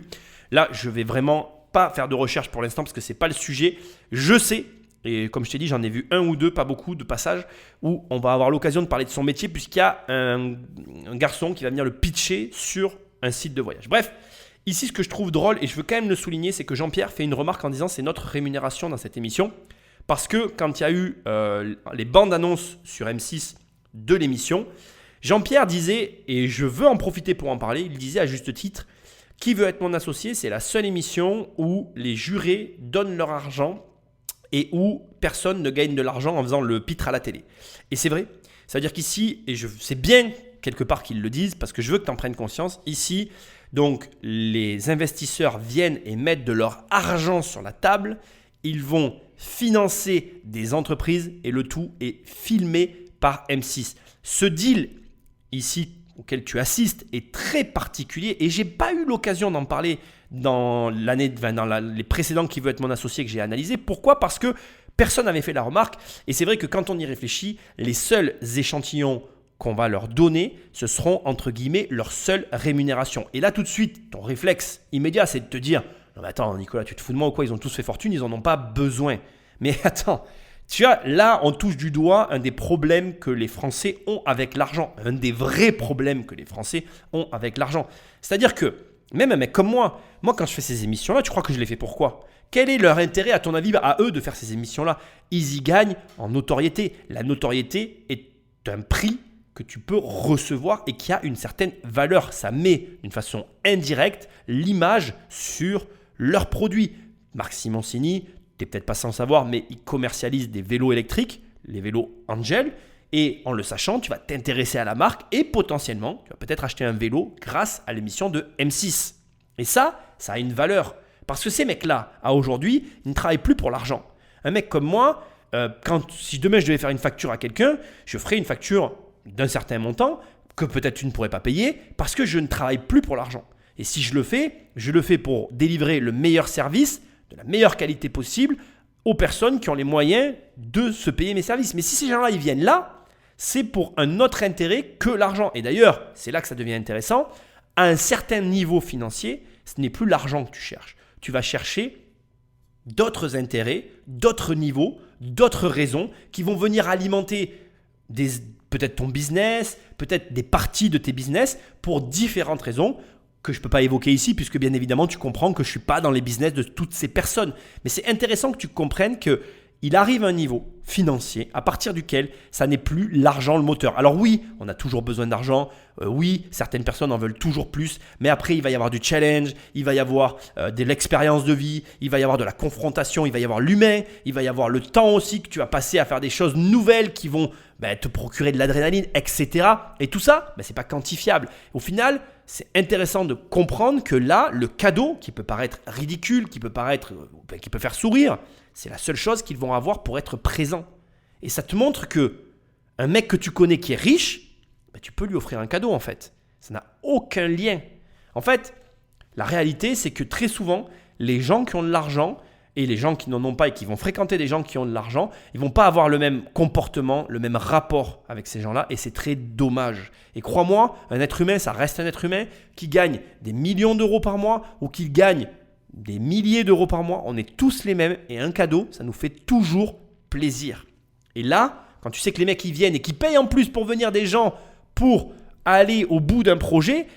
Là, je ne vais vraiment pas faire de recherche pour l'instant parce que ce n'est pas le sujet. Je sais, et comme je t'ai dit, j'en ai vu un ou deux, pas beaucoup de passages, où on va avoir l'occasion de parler de son métier puisqu'il y a un garçon qui va venir le pitcher sur un site de voyage. Bref, ici, ce que je trouve drôle, et je veux quand même le souligner, c'est que Jean-Pierre fait une remarque en disant c'est notre rémunération dans cette émission. Parce que quand il y a eu les bandes annonces sur M6 de l'émission, Jean-Pierre disait, et je veux en profiter pour en parler, il disait à juste titre, qui veut être mon associé, c'est la seule émission où les jurés donnent leur argent et où personne ne gagne de l'argent en faisant le pitre à la télé. Et c'est vrai, c'est-à-dire qu'ici, et c'est bien quelque part qu'ils le disent, parce que je veux que tu en prennes conscience, ici, donc les investisseurs viennent et mettent de leur argent sur la table, ils vont financer des entreprises et le tout est filmé par M6. Ce deal ici auquel tu assistes est très particulier et j'ai pas eu l'occasion d'en parler dans les précédents qui veut être mon associé que j'ai analysé. Pourquoi ? Parce que personne n'avait fait la remarque et c'est vrai que quand on y réfléchit, les seuls échantillons qu'on va leur donner, ce seront entre guillemets leur seule rémunération. Et là tout de suite, ton réflexe immédiat, c'est de te dire « Non mais attends Nicolas, tu te fous de moi ou quoi? Ils ont tous fait fortune, ils n'en ont pas besoin. » Mais attends, tu vois, là on touche du doigt un des problèmes que les Français ont avec l'argent. Un des vrais problèmes que les Français ont avec l'argent. C'est-à-dire que, même un mec comme moi quand je fais ces émissions-là, tu crois que je les fais pourquoi? Quel est leur intérêt à ton avis à eux de faire ces émissions-là? Ils y gagnent en notoriété. La notoriété est un prix que tu peux recevoir et qui a une certaine valeur. Ça met d'une façon indirecte l'image sur leurs produits. Marc Simoncini, tu n'es peut-être pas sans savoir, mais il commercialise des vélos électriques, les vélos Angel. Et en le sachant, tu vas t'intéresser à la marque et potentiellement, tu vas peut-être acheter un vélo grâce à l'émission de M6. Et ça a une valeur. Parce que ces mecs-là, à aujourd'hui, ils ne travaillent plus pour l'argent. Un mec comme moi, si demain je devais faire une facture à quelqu'un, je ferais une facture d'un certain montant que peut-être tu ne pourrais pas payer parce que je ne travaille plus pour l'argent. Et si je le fais pour délivrer le meilleur service, de la meilleure qualité possible aux personnes qui ont les moyens de se payer mes services. Mais si ces gens-là, ils viennent là, c'est pour un autre intérêt que l'argent. Et d'ailleurs, c'est là que ça devient intéressant. À un certain niveau financier, ce n'est plus l'argent que tu cherches. Tu vas chercher d'autres intérêts, d'autres niveaux, d'autres raisons qui vont venir alimenter peut-être ton business, peut-être des parties de tes business pour différentes raisons que je ne peux pas évoquer ici puisque bien évidemment tu comprends que je ne suis pas dans les business de toutes ces personnes. Mais c'est intéressant que tu comprennes qu'il arrive à un niveau financier à partir duquel ça n'est plus l'argent le moteur. Alors oui, on a toujours besoin d'argent. Oui, certaines personnes en veulent toujours plus. Mais après, il va y avoir du challenge, il va y avoir de l'expérience de vie, il va y avoir de la confrontation, il va y avoir l'humain, il va y avoir le temps aussi que tu vas passer à faire des choses nouvelles qui vont te procurer de l'adrénaline, etc. Et tout ça, ce n'est pas quantifiable. Au final, c'est intéressant de comprendre que là, le cadeau qui peut paraître ridicule, qui peut faire sourire, c'est la seule chose qu'ils vont avoir pour être présents. Et ça te montre que un mec que tu connais qui est riche, tu peux lui offrir un cadeau en fait. Ça n'a aucun lien. En fait, la réalité, c'est que très souvent, les gens qui ont de l'argent et les gens qui n'en ont pas et qui vont fréquenter des gens qui ont de l'argent, ils ne vont pas avoir le même comportement, le même rapport avec ces gens-là et c'est très dommage. Et crois-moi, un être humain, ça reste un être humain qui gagne des millions d'euros par mois ou qui gagne des milliers d'euros par mois. On est tous les mêmes et un cadeau, ça nous fait toujours plaisir. Et là, quand tu sais que les mecs ils viennent et qui payent en plus pour venir des gens pour aller au bout d'un projet,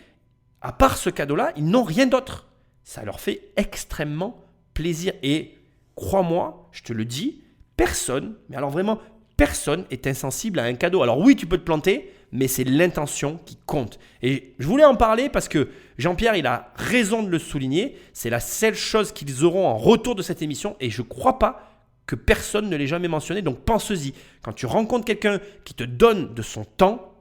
à part ce cadeau-là, ils n'ont rien d'autre. Ça leur fait extrêmement plaisir. Et crois-moi, je te le dis, personne, mais alors vraiment personne est insensible à un cadeau. Alors oui, tu peux te planter, mais c'est l'intention qui compte. Et je voulais en parler parce que Jean-Pierre, il a raison de le souligner. C'est la seule chose qu'ils auront en retour de cette émission et je ne crois pas que personne ne l'ait jamais mentionné. Donc pense-y. Quand tu rencontres quelqu'un qui te donne de son temps,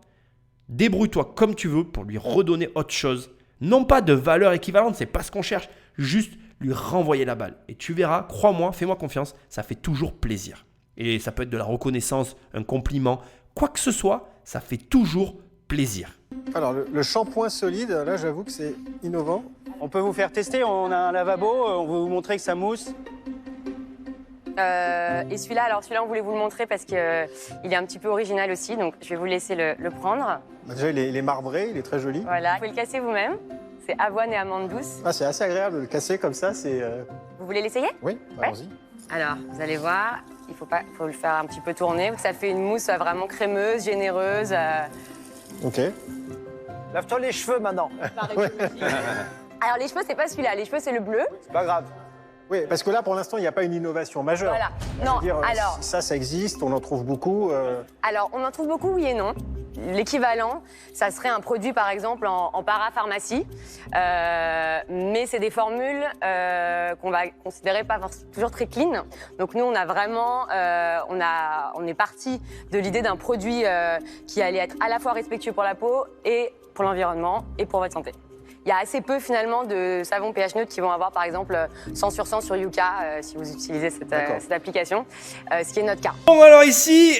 débrouille-toi comme tu veux pour lui redonner autre chose. Non pas de valeur équivalente, c'est pas ce qu'on cherche. Juste lui renvoyer la balle. Et tu verras, crois-moi, fais-moi confiance, ça fait toujours plaisir. Et ça peut être de la reconnaissance, un compliment, quoi que ce soit, ça fait toujours plaisir. Alors, le shampoing solide, là, j'avoue que c'est innovant. On peut vous faire tester, on a un lavabo, on va vous montrer que ça mousse. Et celui-là, on voulait vous le montrer parce qu'il est un petit peu original aussi, donc je vais vous laisser le prendre. Déjà, il est marbré, il est très joli. Voilà, vous pouvez le casser vous-même. C'est avoine et amande douce. Ah, c'est assez agréable de le casser comme ça, c'est... Vous voulez l'essayer? Oui, allons-y. Alors, vous allez voir, il faut le faire un petit peu tourner, ça fait une mousse vraiment crémeuse, généreuse. Ok. Lave-toi les cheveux maintenant. Alors, les cheveux, c'est pas celui-là, les cheveux, c'est le bleu. C'est pas grave. Oui, parce que là, pour l'instant, il n'y a pas une innovation majeure. Voilà. Non, alors... Ça existe, on en trouve beaucoup. Alors, on en trouve beaucoup, oui et non. L'équivalent, ça serait un produit, par exemple, en parapharmacie. Mais c'est des formules qu'on va considérer pas toujours très clean. Donc, nous, on a vraiment... on est parti de l'idée d'un produit qui allait être à la fois respectueux pour la peau et pour l'environnement et pour votre santé. Il y a assez peu finalement de savons pH neutre qui vont avoir par exemple 100 sur 100 sur Yuka si vous utilisez cette application, ce qui est notre cas. Bon alors ici,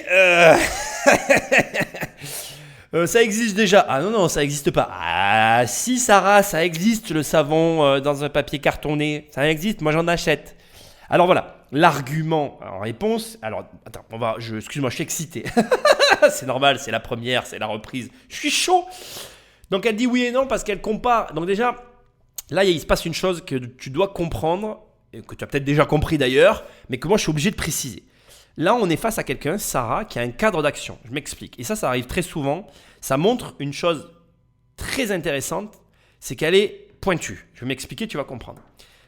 ça existe déjà. Ah non, ça n'existe pas. Ah si Sarah, ça existe le savon dans un papier cartonné. Ça existe, moi j'en achète. Alors voilà, l'argument en réponse. Alors, attends, excuse-moi, je suis excité. C'est normal, c'est la première, c'est la reprise. Je suis chaud. Donc, elle dit oui et non parce qu'elle compare. Donc, déjà, là, il se passe une chose que tu dois comprendre, et que tu as peut-être déjà compris d'ailleurs, mais que moi, je suis obligé de préciser. Là, on est face à quelqu'un, Sarah, qui a un cadre d'action. Je m'explique. Et ça arrive très souvent. Ça montre une chose très intéressante, c'est qu'elle est pointue. Je vais m'expliquer, tu vas comprendre.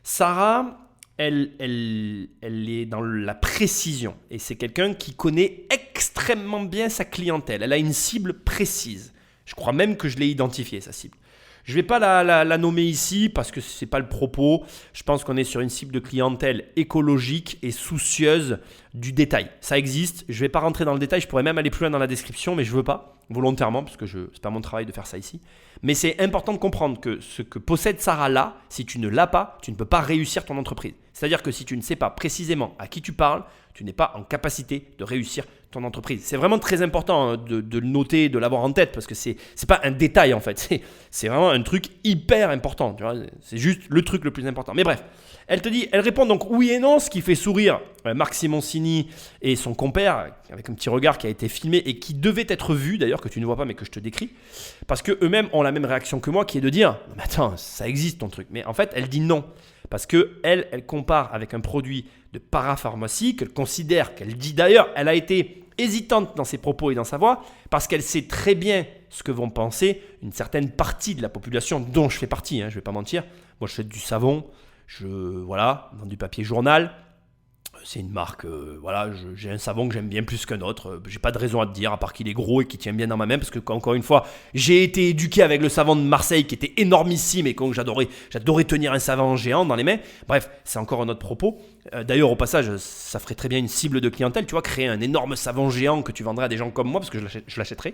Sarah, elle est dans la précision. Et c'est quelqu'un qui connaît extrêmement bien sa clientèle. Elle a une cible précise. Je crois même que je l'ai identifiée, sa cible. Je ne vais pas la nommer ici parce que ce n'est pas le propos. Je pense qu'on est sur une cible de clientèle écologique et soucieuse du détail. Ça existe. Je ne vais pas rentrer dans le détail. Je pourrais même aller plus loin dans la description, mais je ne veux pas, volontairement, parce que ce n'est pas mon travail de faire ça ici. Mais c'est important de comprendre que ce que possède Sarah là, si tu ne l'as pas, tu ne peux pas réussir ton entreprise. C'est-à-dire que si tu ne sais pas précisément à qui tu parles, tu n'es pas en capacité de réussir ton entreprise. C'est vraiment très important de le noter, de l'avoir en tête, parce que c'est pas un détail en fait. C'est vraiment un truc hyper important. Tu vois, c'est juste le truc le plus important. Mais bref, elle répond donc oui et non, ce qui fait sourire Marc Simoncini et son compère, avec un petit regard qui a été filmé et qui devait être vu d'ailleurs, que tu ne vois pas mais que je te décris, parce qu'eux-mêmes ont la même réaction que moi, qui est de dire « Mais attends, ça existe ton truc ». Mais en fait, elle dit non. Parce qu'elle compare avec un produit de parapharmacie qu'elle considère, qu'elle dit d'ailleurs, elle a été hésitante dans ses propos et dans sa voix parce qu'elle sait très bien ce que vont penser une certaine partie de la population dont je fais partie, je ne vais pas mentir. Moi, je fais du savon, dans du papier journal. C'est une marque, j'ai un savon que j'aime bien plus qu'un autre. J'ai pas de raison à te dire, à part qu'il est gros et qu'il tient bien dans ma main, parce que encore une fois, j'ai été éduqué avec le savon de Marseille qui était énormissime et que j'adorais tenir un savon géant dans les mains. Bref, c'est encore un autre propos. D'ailleurs, au passage, ça ferait très bien une cible de clientèle, tu vois, créer un énorme savon géant que tu vendrais à des gens comme moi, parce que je l'achèterais.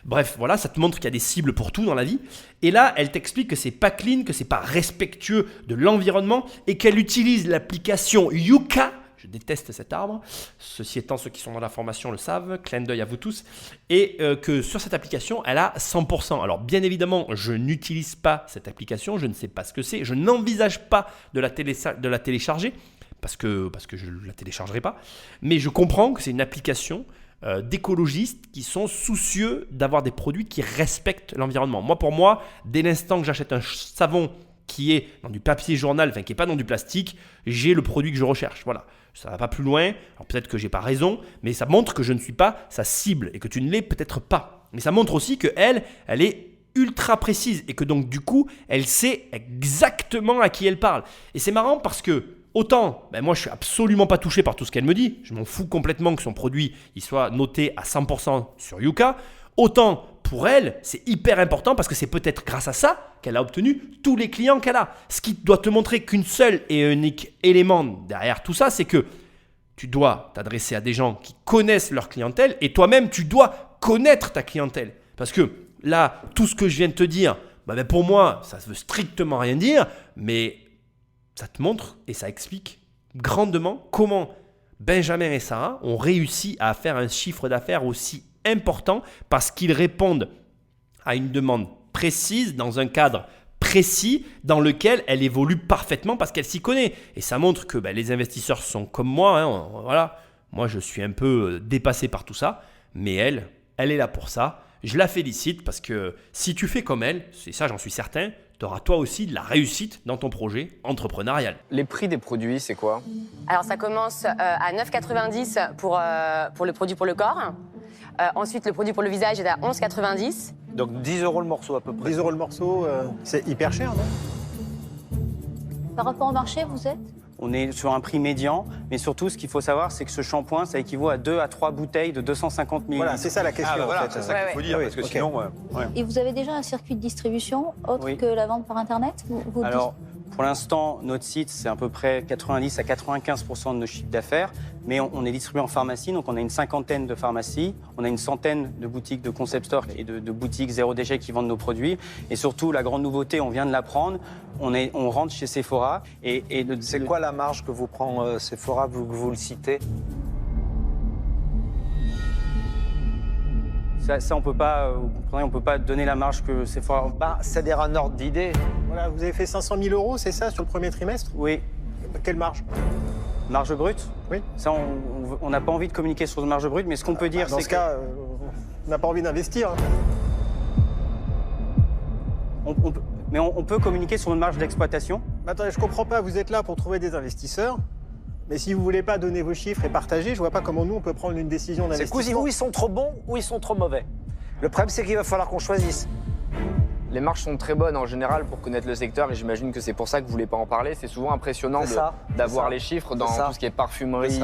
Bref, voilà, ça te montre qu'il y a des cibles pour tout dans la vie. Et là, elle t'explique que c'est pas clean, que c'est pas respectueux de l'environnement et qu'elle utilise l'application Yuka. Je déteste cet arbre. Ceci étant, ceux qui sont dans la formation le savent. Clin d'œil à vous tous. Et que sur cette application, elle a 100%. Alors, bien évidemment, je n'utilise pas cette application. Je ne sais pas ce que c'est. Je n'envisage pas de la télécharger parce que je ne la téléchargerai pas. Mais je comprends que c'est une application d'écologistes qui sont soucieux d'avoir des produits qui respectent l'environnement. Pour moi, dès l'instant que j'achète un savon qui est dans du papier journal, qui n'est pas dans du plastique, j'ai le produit que je recherche. Voilà. Ça ne va pas plus loin. Alors peut-être que je n'ai pas raison, mais ça montre que je ne suis pas sa cible et que tu ne l'es peut-être pas. Mais ça montre aussi qu'elle est ultra précise et que donc du coup, elle sait exactement à qui elle parle. Et c'est marrant parce que autant, moi je suis absolument pas touché par tout ce qu'elle me dit. Je m'en fous complètement que son produit il soit noté à 100% sur Yuka. Autant pour elle, c'est hyper important parce que c'est peut-être grâce à ça qu'elle a obtenu tous les clients qu'elle a. Ce qui doit te montrer qu'une seule et unique élément derrière tout ça, c'est que tu dois t'adresser à des gens qui connaissent leur clientèle et toi-même, tu dois connaître ta clientèle. Parce que là, tout ce que je viens de te dire, pour moi, ça ne veut strictement rien dire, mais ça te montre et ça explique grandement comment Benjamin et Sarah ont réussi à faire un chiffre d'affaires aussi important parce qu'ils répondent à une demande précise dans un cadre précis dans lequel elle évolue parfaitement parce qu'elle s'y connaît. Et ça montre que les investisseurs sont comme moi. Voilà. Moi, je suis un peu dépassé par tout ça, mais elle est là pour ça. Je la félicite parce que si tu fais comme elle, c'est ça, j'en suis certain, tu auras toi aussi de la réussite dans ton projet entrepreneurial. Les prix des produits, c'est quoi? Alors, ça commence à 9,90 pour le produit pour le corps. Ensuite, le produit pour le visage est à 11,90. Donc 10 € le morceau à peu près. 10 € le morceau, c'est hyper cher, non? Par rapport au marché, vous êtes? On est sur un prix médian, mais surtout, ce qu'il faut savoir, c'est que ce shampoing, ça équivaut à 2 à 3 bouteilles de 250 ml. Voilà, c'est ça la question. Voilà, en fait. c'est ça qu'il faut dire, parce que sinon... Et vous avez déjà un circuit de distribution autre que la vente par Internet? Alors, pour l'instant, notre site, c'est à peu près 90 à 95% de nos chiffres d'affaires, mais on est distribué en pharmacie, donc on a une 50aine de pharmacies, on a une centaine de boutiques de concept store et de boutiques zéro déchet qui vendent nos produits. Et surtout, la grande nouveauté, on vient de l'apprendre, on rentre chez Sephora. C'est quoi la marge que vous prend Sephora, vous le citez? Ça, on peut pas, on peut pas donner la marge que Sephora... C'est-à-dire un ordre d'idée. Voilà, vous avez fait 500 000 €, c'est ça, sur le premier trimestre? Oui. Quelle marge? Marge brute? Oui. Ça, on n'a pas envie de communiquer sur une marge brute, mais ce qu'on peut dire, Dans c'est ce cas, on n'a pas envie d'investir. Hein. on peut communiquer sur une marge d'exploitation. Mais attendez, je comprends pas, vous êtes là pour trouver des investisseurs, mais si vous voulez pas donner vos chiffres et partager, je vois pas comment nous on peut prendre une décision C'est d'investissement. où ils sont trop bons ou ils sont trop mauvais. Le problème, c'est qu'il va falloir qu'on choisisse. Les marges sont très bonnes en général pour connaître le secteur et j'imagine que c'est pour ça que vous voulez pas en parler. C'est souvent impressionnant d'avoir les chiffres dans tout ce qui est parfumerie,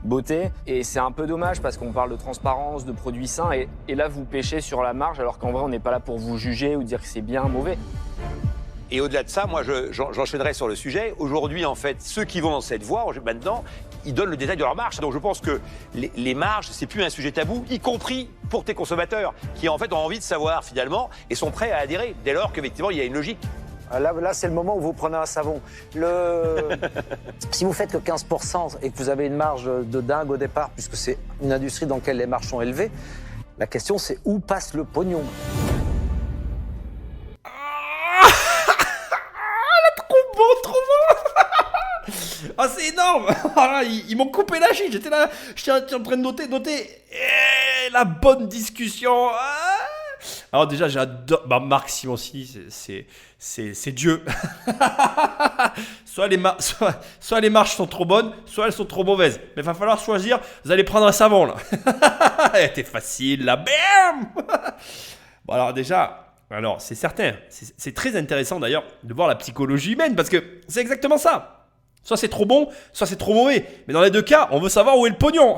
beauté. Et c'est un peu dommage parce qu'on parle de transparence, de produits sains et là vous pêchez sur la marge alors qu'en vrai on n'est pas là pour vous juger ou dire que c'est bien, mauvais. Et au-delà de ça, moi, j'enchaînerai sur le sujet. Aujourd'hui, en fait, ceux qui vont dans cette voie, maintenant, ils donnent le détail de leur marge. Donc, je pense que les marges, c'est plus un sujet tabou, y compris pour tes consommateurs, qui en fait ont envie de savoir finalement et sont prêts à adhérer, dès lors qu'effectivement, il y a une logique. Là, c'est le moment où vous prenez un savon. Si vous faites que 15% et que vous avez une marge de dingue au départ, puisque c'est une industrie dans laquelle les marges sont élevées, la question, c'est où passe le pognon? Ah, c'est énorme. Ils m'ont coupé la chic. J'étais là, j'étais en train de noter. La bonne discussion. Alors déjà, j'adore... Marc Simoncini, c'est Dieu. soit les marches sont trop bonnes, soit elles sont trop mauvaises. Mais il va falloir choisir. Vous allez prendre un savon, là. C'était facile, là. Bam. Bon, alors déjà... Alors, c'est certain. C'est très intéressant, d'ailleurs, de voir la psychologie humaine. Parce que c'est exactement ça. Soit c'est trop bon, soit c'est trop mauvais. Mais dans les deux cas, on veut savoir où est le pognon.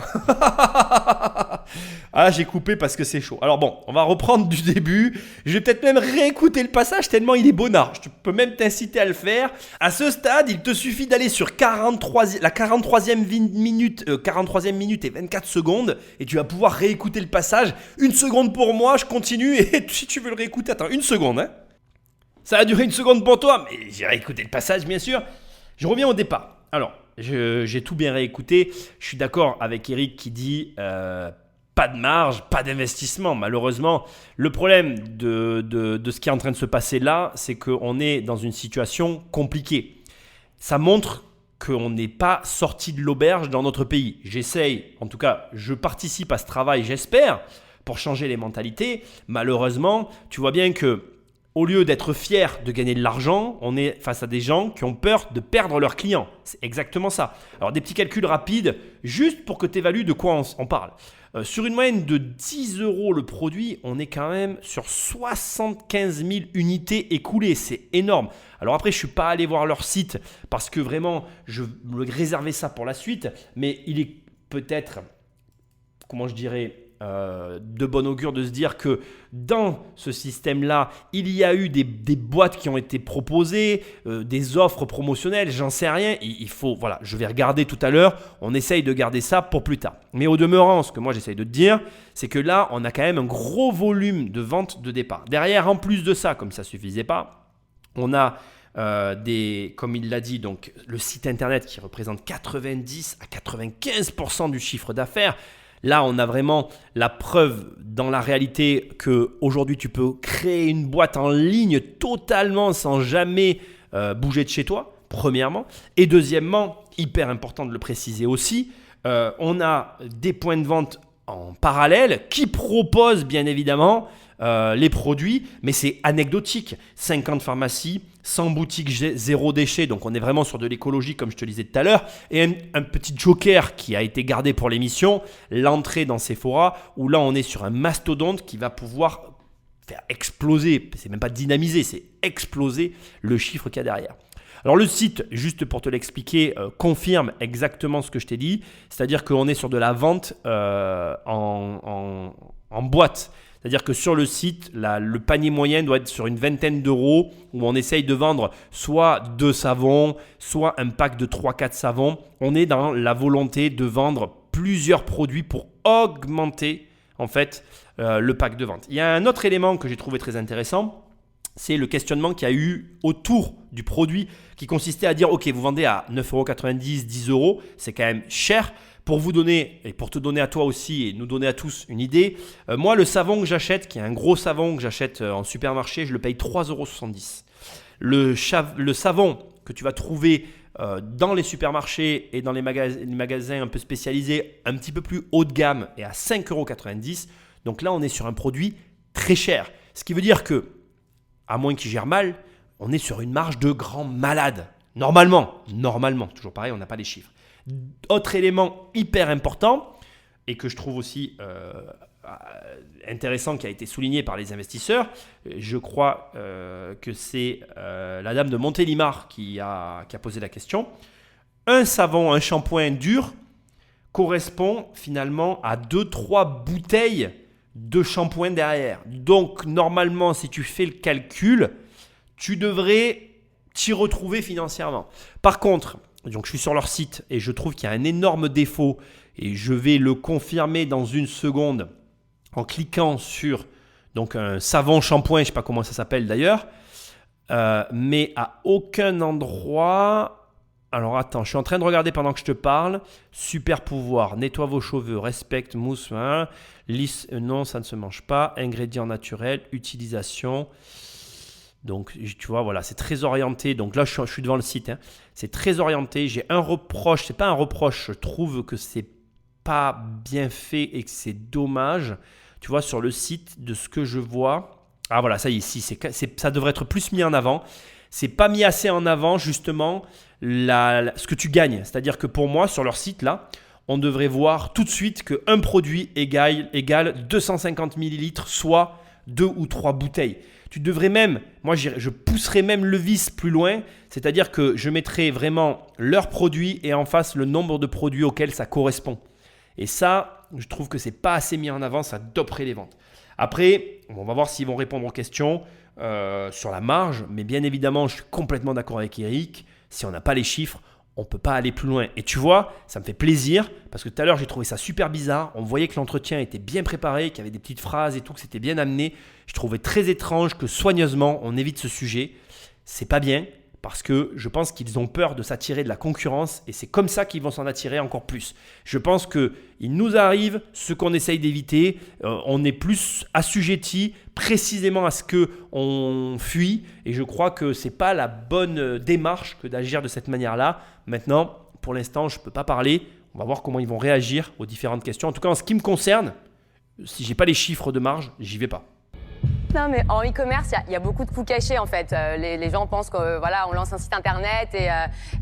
Ah, j'ai coupé parce que c'est chaud. Alors bon, on va reprendre du début. Je vais peut-être même réécouter le passage tellement il est bonnard. Je peux même t'inciter à le faire. À ce stade, il te suffit d'aller sur la 43e minute, 43e minute et 24 secondes. Et tu vas pouvoir réécouter le passage. 1 seconde pour moi, je continue. Et si tu veux le réécouter, attends 1 seconde. Hein. Ça a duré 1 seconde pour toi, mais j'ai réécouté le passage bien sûr. Je reviens au départ. Alors, j'ai tout bien réécouté. Je suis d'accord avec Eric qui dit pas de marge, pas d'investissement. Malheureusement, le problème de ce qui est en train de se passer là, c'est qu'on est dans une situation compliquée. Ça montre qu'on n'est pas sorti de l'auberge dans notre pays. J'essaye, en tout cas, je participe à ce travail, j'espère, pour changer les mentalités. Malheureusement, tu vois bien que au lieu d'être fier de gagner de l'argent, on est face à des gens qui ont peur de perdre leurs clients. C'est exactement ça. Alors des petits calculs rapides, juste pour que tu évalues de quoi on parle. Sur une moyenne de 10 € le produit, on est quand même sur 75 000 unités écoulées. C'est énorme. Alors après, je ne suis pas allé voir leur site parce que vraiment, je me réservais ça pour la suite. Mais il est peut-être, comment je dirais, de bon augure de se dire que dans ce système-là, il y a eu des boîtes qui ont été proposées, des offres promotionnelles, j'en sais rien. Il faut, voilà, je vais regarder tout à l'heure. On essaye de garder ça pour plus tard. Mais au demeurant, ce que moi j'essaye de te dire, c'est que là, on a quand même un gros volume de ventes de départ. Derrière, en plus de ça, comme ça ne suffisait pas, on a comme il l'a dit, donc le site internet qui représente 90 à 95% du chiffre d'affaires. Là, on a vraiment la preuve dans la réalité qu'aujourd'hui, tu peux créer une boîte en ligne totalement sans jamais bouger de chez toi, premièrement. Et deuxièmement, hyper important de le préciser aussi, on a des points de vente en parallèle qui proposent bien évidemment les produits, mais c'est anecdotique. 50 pharmacies, 100 boutiques, 0 déchet, donc on est vraiment sur de l'écologie comme je te le disais tout à l'heure. Et un petit joker qui a été gardé pour l'émission, l'entrée dans Sephora, où là on est sur un mastodonte qui va pouvoir faire exploser, c'est même pas dynamiser, c'est exploser le chiffre qu'il y a derrière. Alors le site, juste pour te l'expliquer, confirme exactement ce que je t'ai dit, c'est-à-dire qu'on est sur de la vente en boîte. C'est-à-dire que sur le site, le panier moyen doit être sur une vingtaine d'euros où on essaye de vendre soit 2 savons, soit un pack de 3-4 savons. On est dans la volonté de vendre plusieurs produits pour augmenter en fait le pack de vente. Il y a un autre élément que j'ai trouvé très intéressant, c'est le questionnement qu'il y a eu autour du produit qui consistait à dire « Ok, vous vendez à 9,90 €, 10 €, c'est quand même cher ». Pour vous donner, et pour te donner à toi aussi et nous donner à tous une idée, moi le savon que j'achète, qui est un gros savon que j'achète en supermarché, je le paye 3,70 €. Le savon que tu vas trouver dans les supermarchés et dans les magasins un peu spécialisés, un petit peu plus haut de gamme et à 5,90 €. Donc là, on est sur un produit très cher. Ce qui veut dire que, à moins qu'il gère mal, on est sur une marge de grand malade. Normalement, toujours pareil, on n'a pas les chiffres. Autre élément hyper important et que je trouve aussi intéressant qui a été souligné par les investisseurs, je crois que c'est la dame de Montélimar qui a posé la question. Un savon, un shampoing dur correspond finalement à 2-3 bouteilles de shampoing derrière. Donc normalement, si tu fais le calcul, tu devrais t'y retrouver financièrement. Par contre, donc je suis sur leur site et je trouve qu'il y a un énorme défaut et je vais le confirmer dans une seconde en cliquant sur donc un savon shampoing, je ne sais pas comment ça s'appelle d'ailleurs, mais à aucun endroit. Alors attends, je suis en train de regarder pendant que je te parle. Super pouvoir, nettoie vos cheveux, respecte, mousse, lisse, non, ça ne se mange pas. Ingrédients naturels, utilisation. Donc, tu vois, voilà, c'est très orienté. Donc là, je suis devant le site. C'est très orienté. J'ai un reproche. C'est pas un reproche. Je trouve que c'est pas bien fait et que c'est dommage. Tu vois, sur le site, de ce que je vois. Ah voilà, ça y est, ici, ça devrait être plus mis en avant. C'est pas mis assez en avant, justement, ce que tu gagnes. C'est-à-dire que pour moi, sur leur site, là, on devrait voir tout de suite qu'un produit égale 250 ml, soit 2 ou 3 bouteilles. Tu devrais même, moi je pousserais même le vice plus loin, c'est-à-dire que je mettrais vraiment leur produit et en face le nombre de produits auxquels ça correspond. Et ça, je trouve que c'est pas assez mis en avant, ça doperait les ventes. Après, on va voir s'ils vont répondre aux questions sur la marge, mais bien évidemment, je suis complètement d'accord avec Eric, si on n'a pas les chiffres, on ne peut pas aller plus loin. Et tu vois, ça me fait plaisir parce que tout à l'heure, j'ai trouvé ça super bizarre. On voyait que l'entretien était bien préparé, qu'il y avait des petites phrases et tout, que c'était bien amené. Je trouvais très étrange que soigneusement, on évite ce sujet. C'est pas bien parce que je pense qu'ils ont peur de s'attirer de la concurrence et c'est comme ça qu'ils vont s'en attirer encore plus. Je pense qu'il nous arrive ce qu'on essaye d'éviter. On est plus assujetti précisément à ce qu'on fuit et je crois que ce n'est pas la bonne démarche que d'agir de cette manière-là. Maintenant, pour l'instant, je ne peux pas parler. On va voir comment ils vont réagir aux différentes questions. En tout cas, en ce qui me concerne, si je n'ai pas les chiffres de marge, j'y vais pas. Non, mais en e-commerce, il y a beaucoup de coûts cachés en fait. Les gens pensent que voilà, on lance un site internet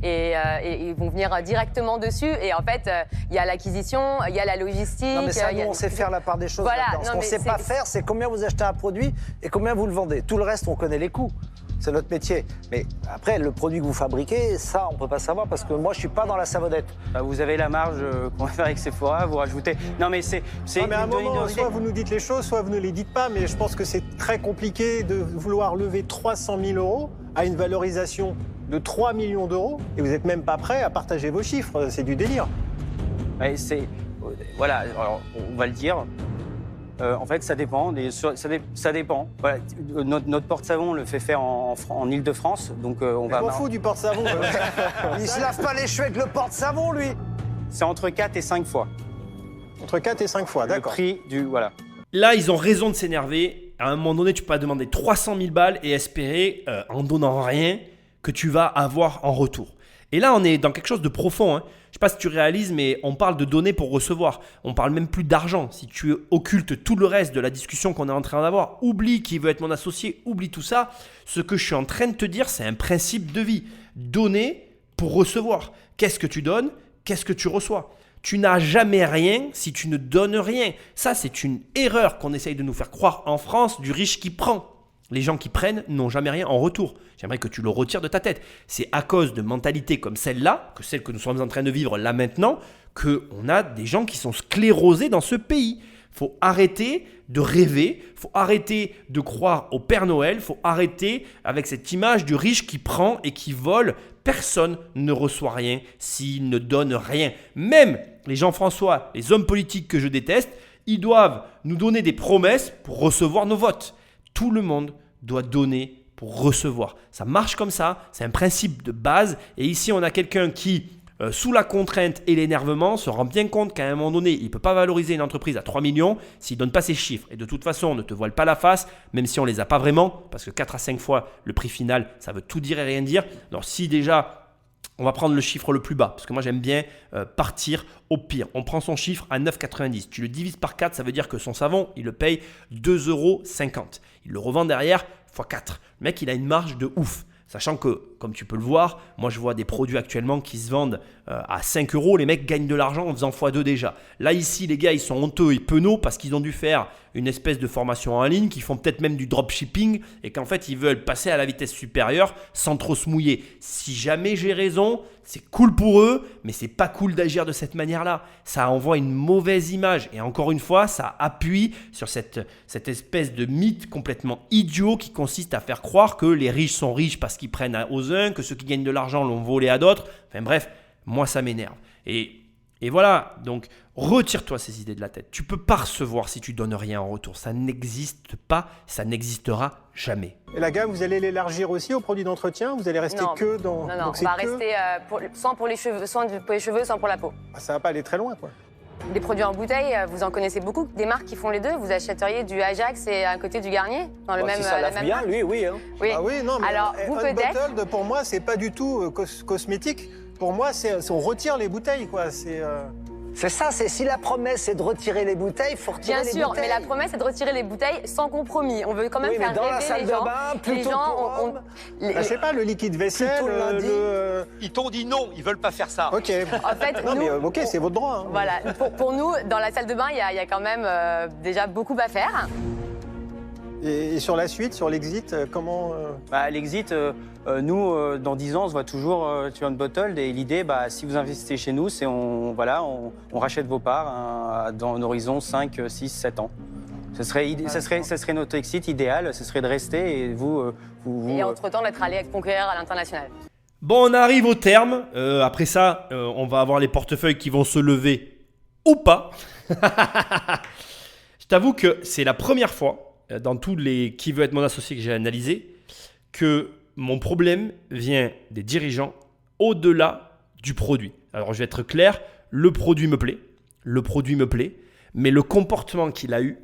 et ils vont venir directement dessus. Et en fait, il y a l'acquisition, il y a la logistique. Non, mais ça, nous, on sait faire la part des choses. Voilà, ce qu'on ne sait pas faire, c'est combien vous achetez un produit et combien vous le vendez. Tout le reste, on connaît les coûts. C'est notre métier. Mais après, le produit que vous fabriquez, ça, on ne peut pas savoir parce que moi, je ne suis pas dans la savonnette. Vous avez la marge qu'on va faire avec Sephora, vous rajoutez. Non, mais c'est. Non, mais à un moment, soit vous nous dites les choses, soit vous ne les dites pas. Mais je pense que c'est très compliqué de vouloir lever 300 000 € à une valorisation de 3 millions d'euros et vous n'êtes même pas prêt à partager vos chiffres. C'est du délire. Ouais, voilà, alors, on va le dire. En fait, ça dépend. Ça dépend. Voilà, notre porte-savon le fait faire en Ile-de-France, donc on va. Je m'en fous du porte-savon. Il se lave pas les cheveux avec le porte-savon, lui. C'est entre 4 et 5 fois. Entre 4 et 5 fois, d'accord. Le prix du voilà. Là, ils ont raison de s'énerver. À un moment donné, tu peux pas demander 300 000 balles et espérer, en donnant rien, que tu vas avoir en retour. Et là, on est dans quelque chose de profond. Je ne sais pas si tu réalises, mais on parle de donner pour recevoir. On parle même plus d'argent. Si tu occultes tout le reste de la discussion qu'on est en train d'avoir, oublie qui veut être mon associé, oublie tout ça. Ce que je suis en train de te dire, c'est un principe de vie. Donner pour recevoir. Qu'est-ce que tu donnes? Qu'est-ce que tu reçois? Tu n'as jamais rien si tu ne donnes rien. Ça, c'est une erreur qu'on essaye de nous faire croire en France du riche qui prend. Les gens qui prennent n'ont jamais rien en retour. J'aimerais que tu le retires de ta tête. C'est à cause de mentalités comme celle-là, que celle que nous sommes en train de vivre là maintenant, qu'on a des gens qui sont sclérosés dans ce pays. Il faut arrêter de rêver, il faut arrêter de croire au Père Noël, il faut arrêter avec cette image du riche qui prend et qui vole. Personne ne reçoit rien s'il ne donne rien. Même les Jean-François, les hommes politiques que je déteste, ils doivent nous donner des promesses pour recevoir nos votes. Tout le monde doit donner pour recevoir. Ça marche comme ça, c'est un principe de base. Et ici, on a quelqu'un qui, sous la contrainte et l'énervement, se rend bien compte qu'à un moment donné, il ne peut pas valoriser une entreprise à 3 millions s'il ne donne pas ses chiffres. Et de toute façon, on ne te voile pas la face, même si on ne les a pas vraiment, parce que 4 à 5 fois le prix final, ça veut tout dire et rien dire. Alors si déjà, On va prendre le chiffre le plus bas, parce que moi j'aime bien partir au pire. On prend son chiffre à 9,90. Tu le divises par 4, ça veut dire que son savon, il le paye 2,50 €. Il le revend derrière x 4. Le mec, il a une marge de ouf. Sachant que, comme tu peux le voir, moi je vois des produits actuellement qui se vendent à 5 €. Les mecs gagnent de l'argent en faisant x2 déjà. Là ici, les gars, ils sont honteux et penauds parce qu'ils ont dû faire une espèce de formation en ligne, qui font peut-être même du dropshipping et qu'en fait ils veulent passer à la vitesse supérieure sans trop se mouiller. Si jamais j'ai raison, c'est cool pour eux, mais c'est pas cool d'agir de cette manière-là. Ça envoie une mauvaise image et encore une fois, ça appuie sur cette espèce de mythe complètement idiot qui consiste à faire croire que les riches sont riches parce qu'ils prennent aux uns, que ceux qui gagnent de l'argent l'ont volé à d'autres. Enfin bref, moi ça m'énerve. Et voilà, donc retire-toi ces idées de la tête. Tu ne peux pas recevoir si tu donnes rien en retour. Ça n'existe pas, ça n'existera jamais. Et la gamme, vous allez l'élargir aussi aux produits d'entretien? Vous allez rester que dans... Non, on va rester soit pour les cheveux, soit pour la peau. Ah, ça va pas aller très loin, quoi. Des produits en bouteille, vous en connaissez beaucoup, des marques qui font les deux. Vous achèteriez du Ajax et à côté du Garnier dans le même. Si ça lave bien, marque. lui, oui. Hein. Oui. Ah oui, non, mais alors vous peut-être. Unbottled, pour moi, c'est pas du tout cosmétique. Pour moi, on retire les bouteilles, quoi. C'est ça, si la promesse c'est de retirer les bouteilles, il faut retirer les bouteilles. Bien sûr, mais la promesse c'est de retirer les bouteilles sans compromis. On veut quand même faire rêver les gens. Les gens, je sais pas, le liquide vaisselle, Ils t'ont dit non, ils veulent pas faire ça. Ok. En fait, non, mais ok, c'est votre droit. Hein. Voilà, pour nous, dans la salle de bain, il y a quand même déjà beaucoup à faire. Et sur la suite, sur l'exit, comment L'exit, nous, dans 10 ans, on se voit toujours sur Unbottled. Et l'idée, si vous investissez chez nous, c'est on rachète vos parts dans un horizon 5, 6, 7 ans. Ça serait notre exit idéal, ce serait de rester et vous et entre-temps, d'être allé conquérir à l'international. Bon, on arrive au terme. Après ça, on va avoir les portefeuilles qui vont se lever ou pas. Je t'avoue que c'est la première fois dans tous les qui veut être mon associé que j'ai analysé, que mon problème vient des dirigeants au-delà du produit. Alors je vais être clair, le produit me plaît, mais le comportement qu'il a eu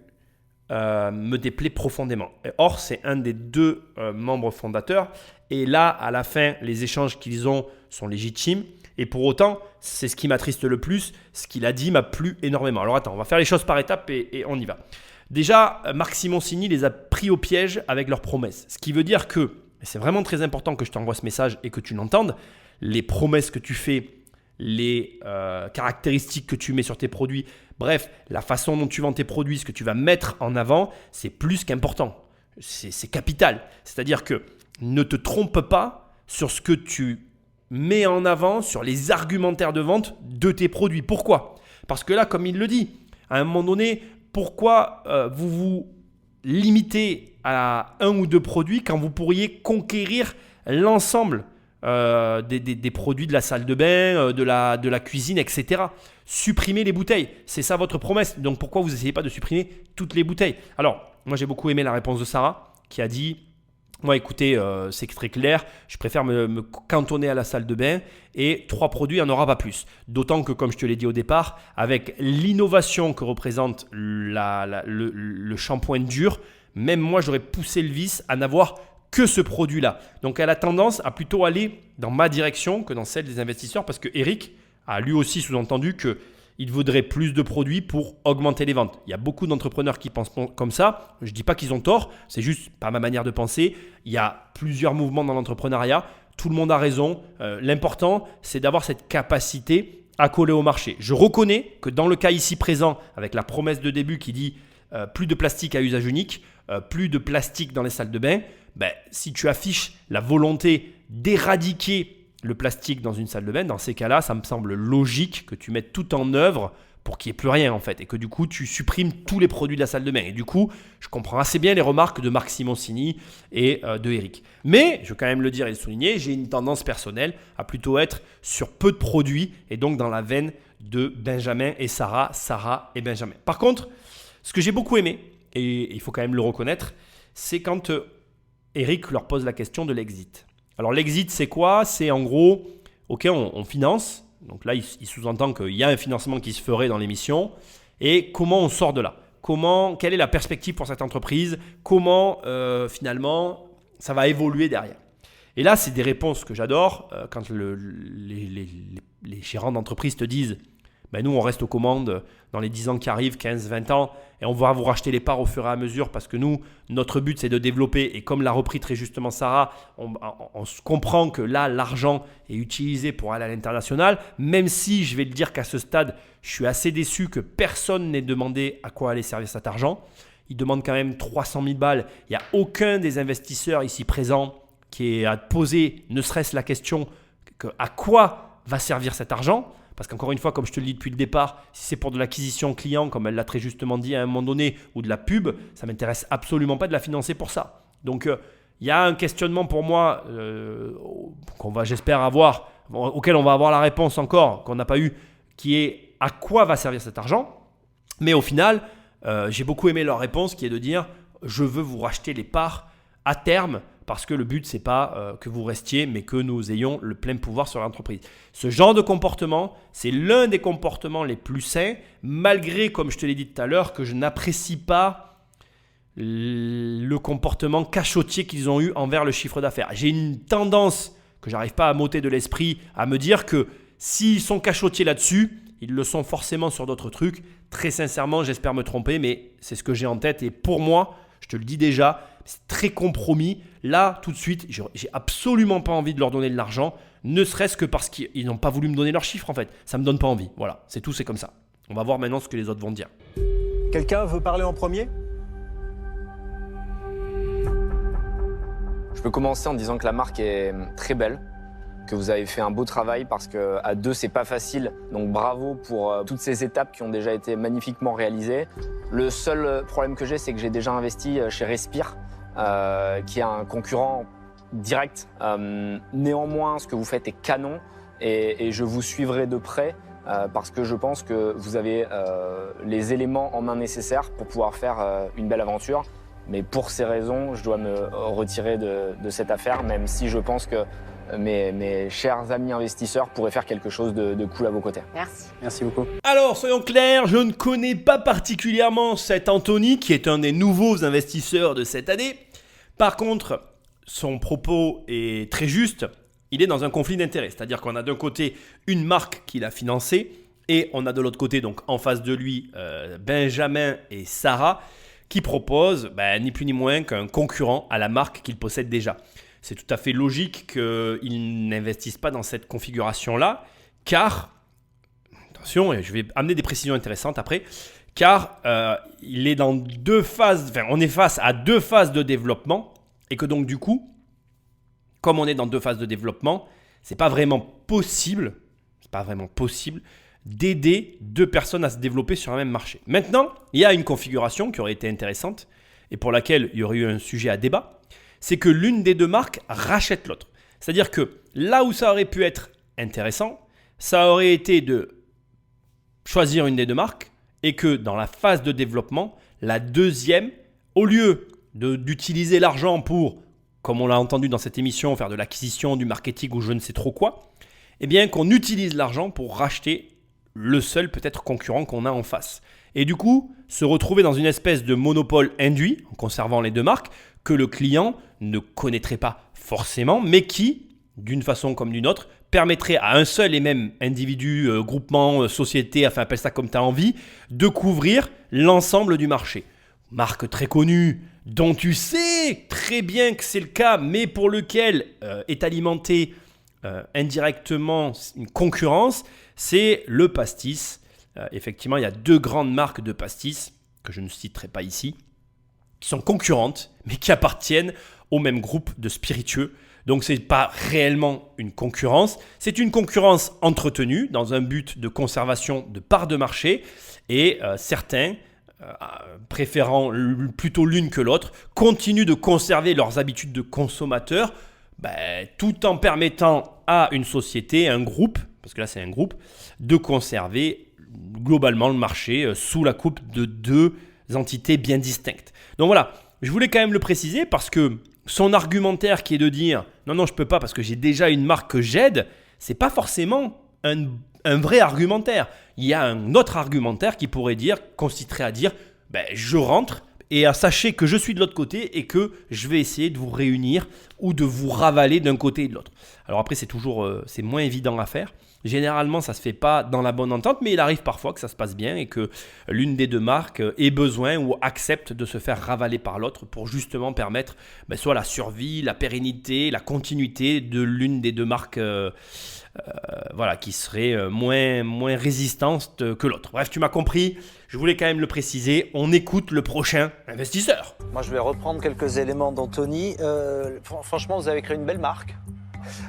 me déplaît profondément. Or, c'est un des deux membres fondateurs, et là, à la fin, les échanges qu'ils ont sont légitimes, et pour autant, c'est ce qui m'attriste le plus, ce qu'il a dit m'a plu énormément. Alors attends, on va faire les choses par étapes et on y va. Déjà, Marc Simoncini les a pris au piège avec leurs promesses. Ce qui veut dire que, et c'est vraiment très important que je t'envoie ce message et que tu l'entendes, les promesses que tu fais, les caractéristiques que tu mets sur tes produits, bref, la façon dont tu vends tes produits, ce que tu vas mettre en avant, c'est plus qu'important. C'est capital. C'est-à-dire que ne te trompe pas sur ce que tu mets en avant, sur les argumentaires de vente de tes produits. Pourquoi ? Parce que là, comme il le dit, à un moment donné, pourquoi vous vous limitez à un ou deux produits quand vous pourriez conquérir l'ensemble des produits de la salle de bain, de la cuisine, etc. Supprimez les bouteilles, c'est ça votre promesse. Donc pourquoi vous n'essayez pas de supprimer toutes les bouteilles ? Alors, moi j'ai beaucoup aimé la réponse de Sarah qui a dit « Moi écoutez, c'est très clair, je préfère me cantonner à la salle de bain et 3 produits, il n'y en aura pas plus. » D'autant que, comme je te l'ai dit au départ, avec l'innovation que représente le shampoing dur, même moi j'aurais poussé le vice à n'avoir que ce produit-là. Donc elle a tendance à plutôt aller dans ma direction que dans celle des investisseurs, parce que Eric a lui aussi sous-entendu qu'il voudrait plus de produits pour augmenter les ventes. Il y a beaucoup d'entrepreneurs qui pensent comme ça. Je ne dis pas qu'ils ont tort, c'est juste pas ma manière de penser. Il y a plusieurs mouvements dans l'entrepreneuriat. Tout le monde a raison. L'important, c'est d'avoir cette capacité à coller au marché. Je reconnais que dans le cas ici présent, avec la promesse de début qui dit plus de plastique à usage unique, plus de plastique dans les salles de bain, si tu affiches la volonté d'éradiquer le plastique dans une salle de bain, dans ces cas-là, ça me semble logique que tu mettes tout en œuvre pour qu'il n'y ait plus rien en fait, et que du coup, tu supprimes tous les produits de la salle de bain. Et du coup, je comprends assez bien les remarques de Marc Simoncini et de Eric. Mais, je veux quand même le dire et le souligner, j'ai une tendance personnelle à plutôt être sur peu de produits, et donc dans la veine de Benjamin et Sarah et Benjamin. Par contre, ce que j'ai beaucoup aimé, et il faut quand même le reconnaître, c'est quand Eric leur pose la question de l'exit. Alors l'exit, c'est quoi ? C'est en gros, ok, on finance. Donc là, il sous-entend qu'il y a un financement qui se ferait dans l'émission. Et comment on sort de là ? Quelle est la perspective pour cette entreprise ? Comment finalement ça va évoluer derrière ? Et là, c'est des réponses que j'adore quand les gérants d'entreprise te disent nous, on reste aux commandes dans les 10 ans qui arrivent, 15, 20 ans, et on va vous racheter les parts au fur et à mesure parce que nous, notre but, c'est de développer. Et comme l'a repris très justement Sarah, on comprend que là, l'argent est utilisé pour aller à l'international, même si je vais le dire qu'à ce stade, je suis assez déçu que personne n'ait demandé à quoi allait servir cet argent. Ils demandent quand même 300 000 balles. Il n'y a aucun des investisseurs ici présents qui est à poser ne serait-ce la question à quoi va servir cet argent. Parce qu'encore une fois, comme je te le dis depuis le départ, si c'est pour de l'acquisition client, comme elle l'a très justement dit à un moment donné, ou de la pub, ça ne m'intéresse absolument pas de la financer pour ça. Donc, il y a un questionnement pour moi qu'on va, j'espère, avoir, auquel on va avoir la réponse encore, qu'on n'a pas eu, qui est à quoi va servir cet argent. Mais au final, j'ai beaucoup aimé leur réponse qui est de dire « je veux vous racheter les parts à terme ». Parce que le but, ce n'est pas que vous restiez, mais que nous ayons le plein pouvoir sur l'entreprise. Ce genre de comportement, c'est l'un des comportements les plus sains, malgré, comme je te l'ai dit tout à l'heure, que je n'apprécie pas le comportement cachotier qu'ils ont eu envers le chiffre d'affaires. J'ai une tendance que je n'arrive pas à m'ôter de l'esprit, à me dire que s'ils sont cachotiers là-dessus, ils le sont forcément sur d'autres trucs. Très sincèrement, j'espère me tromper, mais c'est ce que j'ai en tête. Et pour moi, je te le dis déjà, c'est très compromis. Là, tout de suite, j'ai absolument pas envie de leur donner de l'argent, ne serait-ce que parce qu'ils n'ont pas voulu me donner leurs chiffres en fait. Ça me donne pas envie. Voilà, c'est tout, c'est comme ça. On va voir maintenant ce que les autres vont dire. Quelqu'un veut parler en premier ? Je peux commencer en disant que la marque est très belle, que vous avez fait un beau travail parce qu'à deux, c'est pas facile. Donc bravo pour toutes ces étapes qui ont déjà été magnifiquement réalisées. Le seul problème que j'ai, c'est que j'ai déjà investi chez Respire, qui est un concurrent direct. Néanmoins, ce que vous faites est canon et je vous suivrai de près parce que je pense que vous avez les éléments en main nécessaires pour pouvoir faire une belle aventure. Mais pour ces raisons, je dois me retirer de cette affaire, même si je pense que mes chers amis investisseurs pourraient faire quelque chose de cool à vos côtés. Merci. Merci beaucoup. Alors, soyons clairs, je ne connais pas particulièrement cet Anthony, qui est un des nouveaux investisseurs de cette année. Par contre, son propos est très juste. Il est dans un conflit d'intérêts. C'est-à-dire qu'on a d'un côté une marque qu'il a financée et on a de l'autre côté, donc en face de lui, Benjamin et Sarah, qui proposent ni plus ni moins qu'un concurrent à la marque qu'il possède déjà. C'est tout à fait logique qu'ils n'investissent pas dans cette configuration-là, car, attention, je vais amener des précisions intéressantes après, car il est dans deux phases, on est face à deux phases de développement, et que donc du coup, comme on est dans deux phases de développement, c'est pas vraiment possible d'aider deux personnes à se développer sur un même marché. Maintenant, il y a une configuration qui aurait été intéressante, et pour laquelle il y aurait eu un sujet à débat, c'est que l'une des deux marques rachète l'autre. C'est-à-dire que là où ça aurait pu être intéressant, ça aurait été de choisir une des deux marques et que dans la phase de développement, la deuxième, au lieu d'utiliser l'argent pour, comme on l'a entendu dans cette émission, faire de l'acquisition, du marketing ou je ne sais trop quoi, eh bien qu'on utilise l'argent pour racheter le seul peut-être concurrent qu'on a en face. Et du coup, se retrouver dans une espèce de monopole induit, en conservant les deux marques, que le client ne connaîtrait pas forcément, mais qui, d'une façon comme d'une autre, permettrait à un seul et même individu, groupement, société, enfin appelle ça comme tu as envie, de couvrir l'ensemble du marché. Marque très connue, dont tu sais très bien que c'est le cas, mais pour lequel est alimentée indirectement une concurrence, c'est le pastis. Effectivement, il y a deux grandes marques de pastis, que je ne citerai pas ici, qui sont concurrentes, mais qui appartiennent au même groupe de spiritueux. Donc, ce n'est pas réellement une concurrence. C'est une concurrence entretenue dans un but de conservation de parts de marché. Et certains, préférant plutôt l'une que l'autre, continuent de conserver leurs habitudes de consommateurs, tout en permettant à une société, un groupe, parce que là c'est un groupe, de conserver globalement le marché sous la coupe de deux entités bien distinctes. Donc voilà, je voulais quand même le préciser parce que son argumentaire qui est de dire « non, je ne peux pas parce que j'ai déjà une marque que j'aide », ce n'est pas forcément un vrai argumentaire. Il y a un autre argumentaire qui pourrait consisterait à dire « je rentre Et sachez que je suis de l'autre côté et que je vais essayer de vous réunir ou de vous ravaler d'un côté et de l'autre. Alors après, c'est moins évident à faire. Généralement, ça ne se fait pas dans la bonne entente, mais il arrive parfois que ça se passe bien et que l'une des deux marques ait besoin ou accepte de se faire ravaler par l'autre pour justement permettre soit la survie, la pérennité, la continuité de l'une des deux marques qui serait moins résistante que l'autre. Bref, tu m'as compris, je voulais quand même le préciser. On écoute le prochain investisseur. Moi, je vais reprendre quelques éléments d'Anthony. Franchement, vous avez créé une belle marque.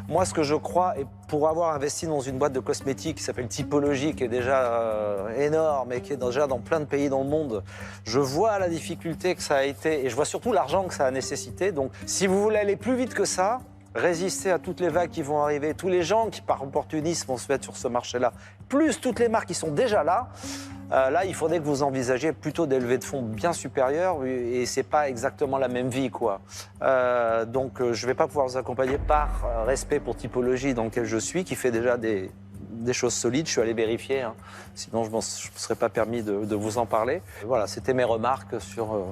Moi, ce que je crois, et pour avoir investi dans une boîte de cosmétiques qui s'appelle Typologie, qui est déjà énorme et qui est déjà dans plein de pays dans le monde, je vois la difficulté que ça a été et je vois surtout l'argent que ça a nécessité. Donc, si vous voulez aller plus vite que ça, résister à toutes les vagues qui vont arriver, tous les gens qui, par opportunisme, vont se mettre sur ce marché-là, plus toutes les marques qui sont déjà là, là, il faudrait que vous envisagiez plutôt des levées de fonds bien supérieures et c'est pas exactement la même vie, quoi. Donc, je vais pas pouvoir vous accompagner par respect pour Typologie dans lequel je suis, qui fait déjà des choses solides. Je suis allé vérifier, hein. Sinon je ne me serais pas permis de vous en parler. Et voilà, c'était mes remarques sur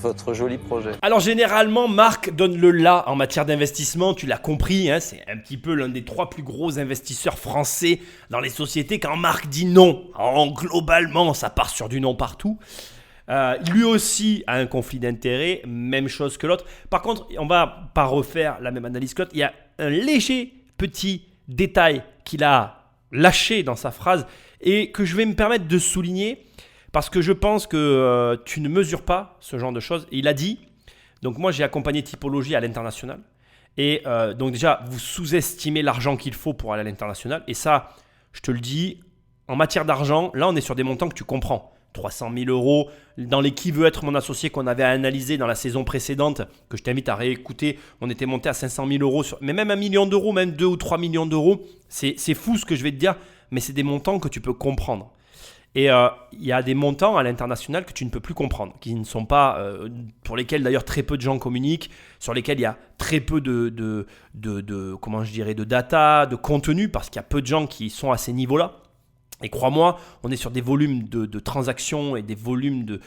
votre joli projet. Alors généralement, Marc donne le là en matière d'investissement, tu l'as compris, hein, c'est un petit peu l'un des 3 plus gros investisseurs français dans les sociétés. Quand Marc dit non, globalement, ça part sur du non partout. Lui aussi a un conflit d'intérêts, même chose que l'autre. Par contre, on ne va pas refaire la même analyse que l'autre. Il y a un léger petit détail qu'il a lâché dans sa phrase et que je vais me permettre de souligner parce que je pense que tu ne mesures pas ce genre de choses. Et il a dit, donc moi j'ai accompagné Typologie à l'international et donc déjà vous sous-estimez l'argent qu'il faut pour aller à l'international et ça, je te le dis, en matière d'argent, là on est sur des montants que tu comprends. 300 000 euros dans les Qui veut être mon associé qu'on avait analysé dans la saison précédente, que je t'invite à réécouter. On était monté à 500 000 euros, mais même 1 million d'euros, même 2 ou 3 millions d'euros. C'est fou ce que je vais te dire, mais c'est des montants que tu peux comprendre. Et il y a des montants à l'international que tu ne peux plus comprendre, qui ne sont pas, pour lesquels d'ailleurs très peu de gens communiquent, sur lesquels il y a très peu de data, de contenu, parce qu'il y a peu de gens qui sont à ces niveaux-là. Et crois-moi, on est sur des volumes de transactions et des volumes de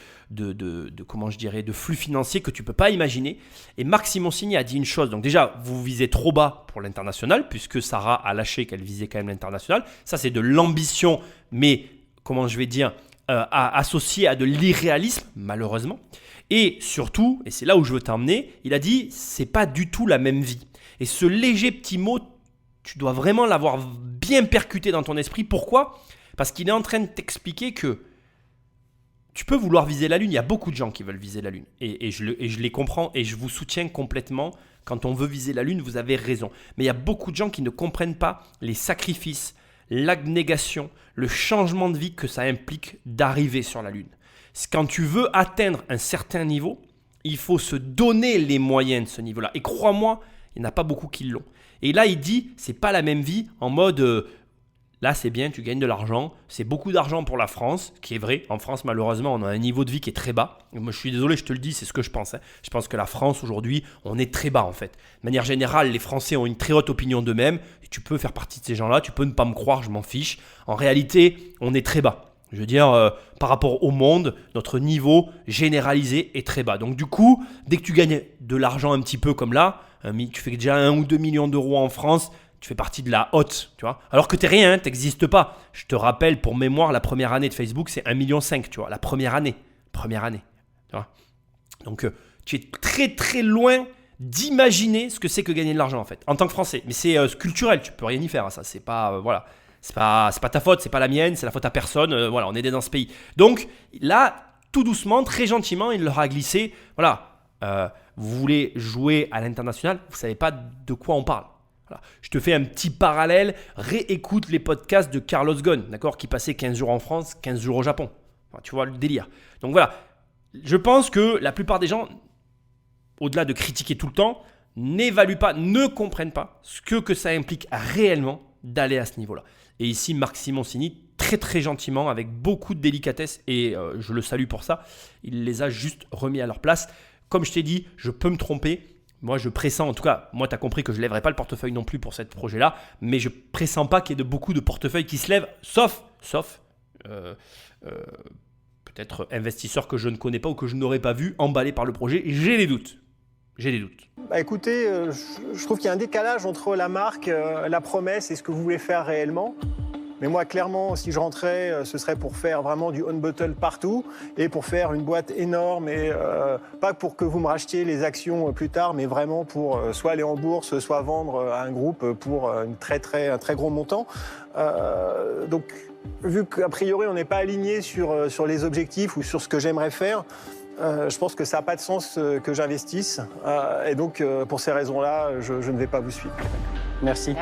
flux financiers que tu ne peux pas imaginer. Et Marc Simoncini a dit une chose. Donc déjà, vous visez trop bas pour l'international, puisque Sarah a lâché qu'elle visait quand même l'international. Ça, c'est de l'ambition, mais associée à de l'irréalisme, malheureusement. Et surtout, et c'est là où je veux t'emmener, il a dit, c'est pas du tout la même vie. Et ce léger petit mot, tu dois vraiment l'avoir bien percuté dans ton esprit. Pourquoi ? Parce qu'il est en train de t'expliquer que tu peux vouloir viser la Lune. Il y a beaucoup de gens qui veulent viser la Lune. Et je les comprends et je vous soutiens complètement. Quand on veut viser la Lune, vous avez raison. Mais il y a beaucoup de gens qui ne comprennent pas les sacrifices, l'abnégation, le changement de vie que ça implique d'arriver sur la Lune. Quand tu veux atteindre un certain niveau, il faut se donner les moyens de ce niveau-là. Et crois-moi, il n'y en a pas beaucoup qui l'ont. Et là, il dit, c'est pas la même vie en mode... Là, c'est bien, tu gagnes de l'argent. C'est beaucoup d'argent pour la France, qui est vrai. En France, malheureusement, on a un niveau de vie qui est très bas. Moi, je suis désolé, je te le dis, c'est ce que je pense. Je pense que la France, aujourd'hui, on est très bas, en fait. De manière générale, les Français ont une très haute opinion d'eux-mêmes. Et tu peux faire partie de ces gens-là. Tu peux ne pas me croire, je m'en fiche. En réalité, on est très bas. Je veux dire, par rapport au monde, notre niveau généralisé est très bas. Donc, du coup, dès que tu gagnes de l'argent un petit peu comme là, tu fais déjà 1 ou 2 millions d'euros en France, tu fais partie de la haute, tu vois. Alors que tu n'es rien, tu n'existes pas. Je te rappelle, pour mémoire, la première année de Facebook, c'est 1,5 million, tu vois. La première année. Tu vois. Donc, tu es très, très loin d'imaginer ce que c'est que gagner de l'argent, en fait, en tant que Français. Mais c'est culturel, tu peux rien y faire, ça. C'est pas, c'est pas ta faute, c'est pas la mienne, c'est la faute à personne. Voilà, on est dans ce pays. Donc, là, tout doucement, très gentiment, il leur a glissé, voilà, vous voulez jouer à l'international, vous ne savez pas de quoi on parle. Voilà. Je te fais un petit parallèle, réécoute les podcasts de Carlos Ghosn, d'accord, qui passait 15 jours en France, 15 jours au Japon. Enfin, tu vois le délire. Donc voilà, je pense que la plupart des gens, au-delà de critiquer tout le temps, n'évaluent pas, ne comprennent pas ce que ça implique réellement d'aller à ce niveau-là. Et ici, Marc Simoncini, très très gentiment, avec beaucoup de délicatesse, et je le salue pour ça, il les a juste remis à leur place. Comme je t'ai dit, je peux me tromper. Moi, je pressens, en tout cas, moi, tu as compris que je ne lèverai pas le portefeuille non plus pour ce projet-là, mais je ne pressens pas qu'il y ait beaucoup de portefeuilles qui se lèvent, sauf peut-être investisseurs que je ne connais pas ou que je n'aurais pas vu emballés par le projet. J'ai des doutes. Bah écoutez, je trouve qu'il y a un décalage entre la marque, la promesse et ce que vous voulez faire réellement. Mais moi, clairement, si je rentrais, ce serait pour faire vraiment du on-bottle partout et pour faire une boîte énorme et pas pour que vous me rachetiez les actions plus tard, mais vraiment pour soit aller en bourse, soit vendre à un groupe pour un très gros montant. Donc, vu qu'a priori, on n'est pas aligné sur les objectifs ou sur ce que j'aimerais faire, je pense que ça n'a pas de sens que j'investisse. Et donc, pour ces raisons-là, je ne vais pas vous suivre. Merci.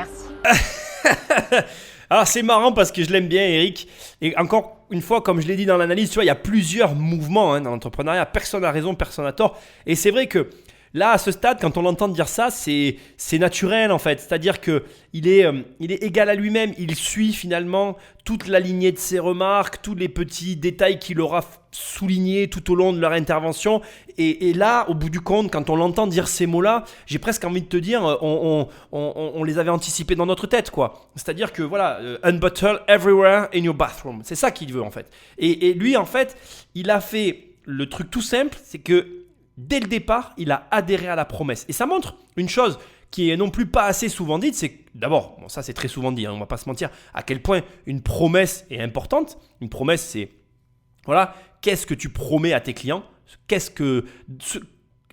Ah, c'est marrant parce que je l'aime bien, Eric. Et encore une fois, comme je l'ai dit dans l'analyse, tu vois, il y a plusieurs mouvements dans l'entrepreneuriat. Personne n'a raison, personne n'a tort. Et c'est vrai que là, à ce stade, quand on l'entend dire ça, c'est naturel en fait. C'est-à-dire qu'il est égal à lui-même. Il suit finalement toute la lignée de ses remarques, tous les petits détails qu'il aura soulignés tout au long de leur intervention. Et là, au bout du compte, quand on l'entend dire ces mots-là, j'ai presque envie de te dire, on les avait anticipés dans notre tête, quoi. C'est-à-dire que voilà, unbottle everywhere in your bathroom. C'est ça qu'il veut en fait. Et lui, en fait, il a fait le truc tout simple, c'est que dès le départ, il a adhéré à la promesse. Et ça montre une chose qui est non plus pas assez souvent dite, c'est que d'abord, bon, ça c'est très souvent dit, on va pas se mentir, à quel point une promesse est importante. Une promesse, c'est, voilà, qu'est-ce que tu promets à tes clients,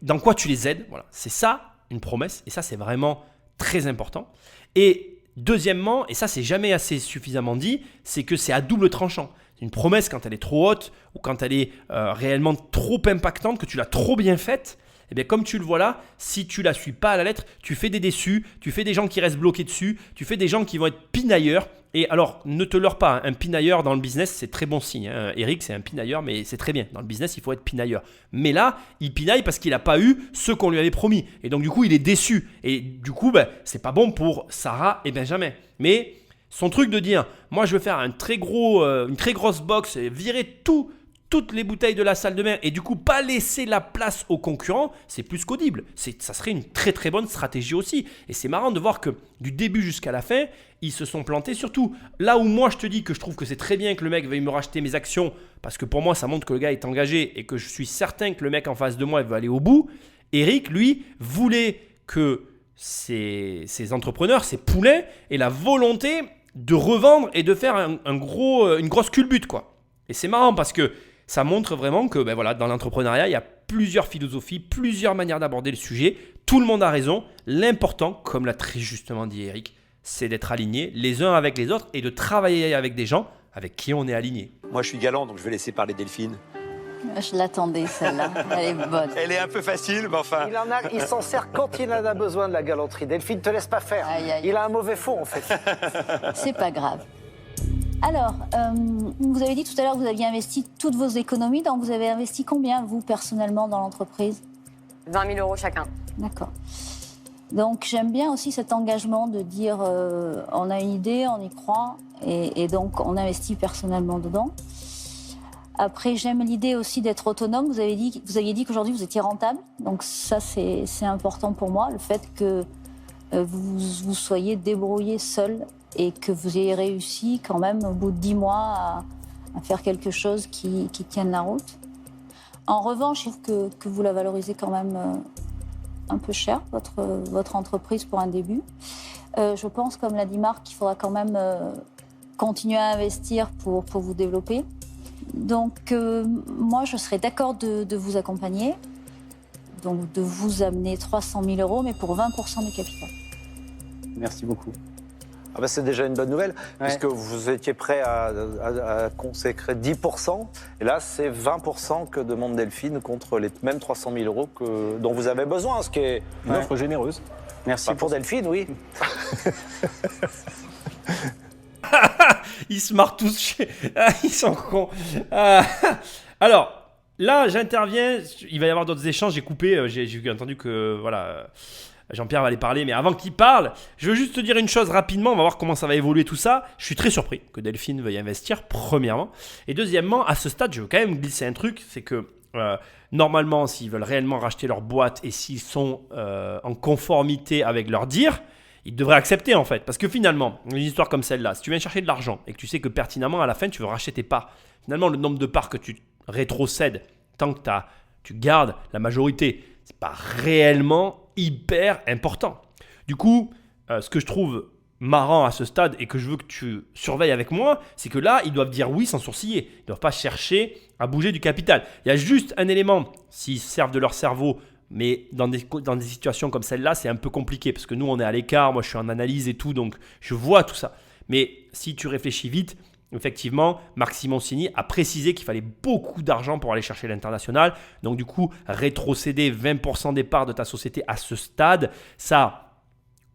dans quoi tu les aides, voilà, c'est ça une promesse, et ça c'est vraiment très important. Et deuxièmement, et ça c'est jamais assez suffisamment dit, c'est que c'est à double tranchant. Une promesse, quand elle est trop haute ou quand elle est réellement trop impactante, que tu l'as trop bien faite, eh bien comme tu le vois là, si tu la suis pas à la lettre, tu fais des déçus, tu fais des gens qui restent bloqués dessus, tu fais des gens qui vont être pinailleurs. Et alors, ne te leurre pas, un pinailleur dans le business, c'est très bon signe. Eric, c'est un pinailleur, mais c'est très bien. Dans le business, il faut être pinailleur. Mais là, il pinaille parce qu'il n'a pas eu ce qu'on lui avait promis. Et donc, du coup, il est déçu. Et du coup, c'est pas bon pour Sarah et Benjamin. Mais son truc de dire, moi, je veux faire une très grosse box, et virer toutes les bouteilles de la salle de bain et du coup pas laisser la place aux concurrents, c'est plus qu'audible. Ça serait une très très bonne stratégie aussi. Et c'est marrant de voir que du début jusqu'à la fin, ils se sont plantés. Surtout là où moi je te dis que je trouve que c'est très bien que le mec veuille me racheter mes actions parce que pour moi ça montre que le gars est engagé et que je suis certain que le mec en face de moi il veut aller au bout. Eric, lui, voulait que ces entrepreneurs, ces poulets aient la volonté de revendre et de faire une grosse culbute, quoi. Et c'est marrant parce que ça montre vraiment que voilà, dans l'entrepreneuriat, il y a plusieurs philosophies, plusieurs manières d'aborder le sujet. Tout le monde a raison. L'important, comme l'a très justement dit Eric, c'est d'être aligné les uns avec les autres et de travailler avec des gens avec qui on est aligné. Moi, je suis galant, donc je vais laisser parler Delphine. Je l'attendais, celle-là. Elle est bonne. Elle est un peu facile, mais enfin... Il s'en sert quand il en a besoin de la galanterie. Delphine, te laisse pas faire. Aïe, aïe. Il a un mauvais fond, en fait. C'est pas grave. Alors, vous avez dit tout à l'heure que vous aviez investi toutes vos économies. Donc, vous avez investi combien, vous, personnellement, dans l'entreprise ? 20 000 € chacun. D'accord. Donc, j'aime bien aussi cet engagement de dire on a une idée, on y croit, et donc on investit personnellement dedans. Après, j'aime l'idée aussi d'être autonome. Vous aviez dit qu'aujourd'hui, vous étiez rentable. Donc, ça, c'est important pour moi, le fait que vous soyez débrouillé seul et que vous ayez réussi quand même au bout de 10 mois à faire quelque chose qui tienne la route. En revanche, je trouve que vous la valorisez quand même un peu cher, votre entreprise pour un début. Je pense, comme l'a dit Marc, qu'il faudra quand même continuer à investir pour vous développer. Donc, moi, je serais d'accord de vous accompagner, donc de vous amener 300 000 €, mais pour 20% du capital. Merci beaucoup. Ah c'est déjà une bonne nouvelle, puisque vous étiez prêt à consacrer 10%, et là c'est 20% que demande Delphine contre les mêmes 300 000 € dont vous avez besoin, ce qui est une offre généreuse. Merci pour Delphine, oui. Ils se marrent tous, ils sont cons. Alors, là j'interviens, il va y avoir d'autres échanges, j'ai coupé, j'ai entendu que voilà... Jean-Pierre va aller parler, mais avant qu'il parle, je veux juste te dire une chose rapidement, on va voir comment ça va évoluer tout ça. Je suis très surpris que Delphine veuille investir, premièrement. Et deuxièmement, à ce stade, je veux quand même glisser un truc, c'est que normalement, s'ils veulent réellement racheter leur boîte et s'ils sont en conformité avec leur dire, ils devraient accepter en fait. Parce que finalement, une histoire comme celle-là, si tu viens chercher de l'argent et que tu sais que pertinemment, à la fin, tu veux racheter tes parts, finalement, le nombre de parts que tu rétrocède, tant que tu gardes la majorité, ce n'est pas réellement hyper important. Du coup, ce que je trouve marrant à ce stade et que je veux que tu surveilles avec moi, c'est que là, ils doivent dire oui sans sourciller. Ils ne doivent pas chercher à bouger du capital. Il y a juste un élément, s'ils servent de leur cerveau, mais dans des situations comme celle-là, c'est un peu compliqué parce que nous, on est à l'écart, moi je suis en analyse et tout, donc je vois tout ça. Mais si tu réfléchis vite, effectivement, Marc Simoncini a précisé qu'il fallait beaucoup d'argent pour aller chercher l'international. Donc du coup, rétrocéder 20% des parts de ta société à ce stade, ça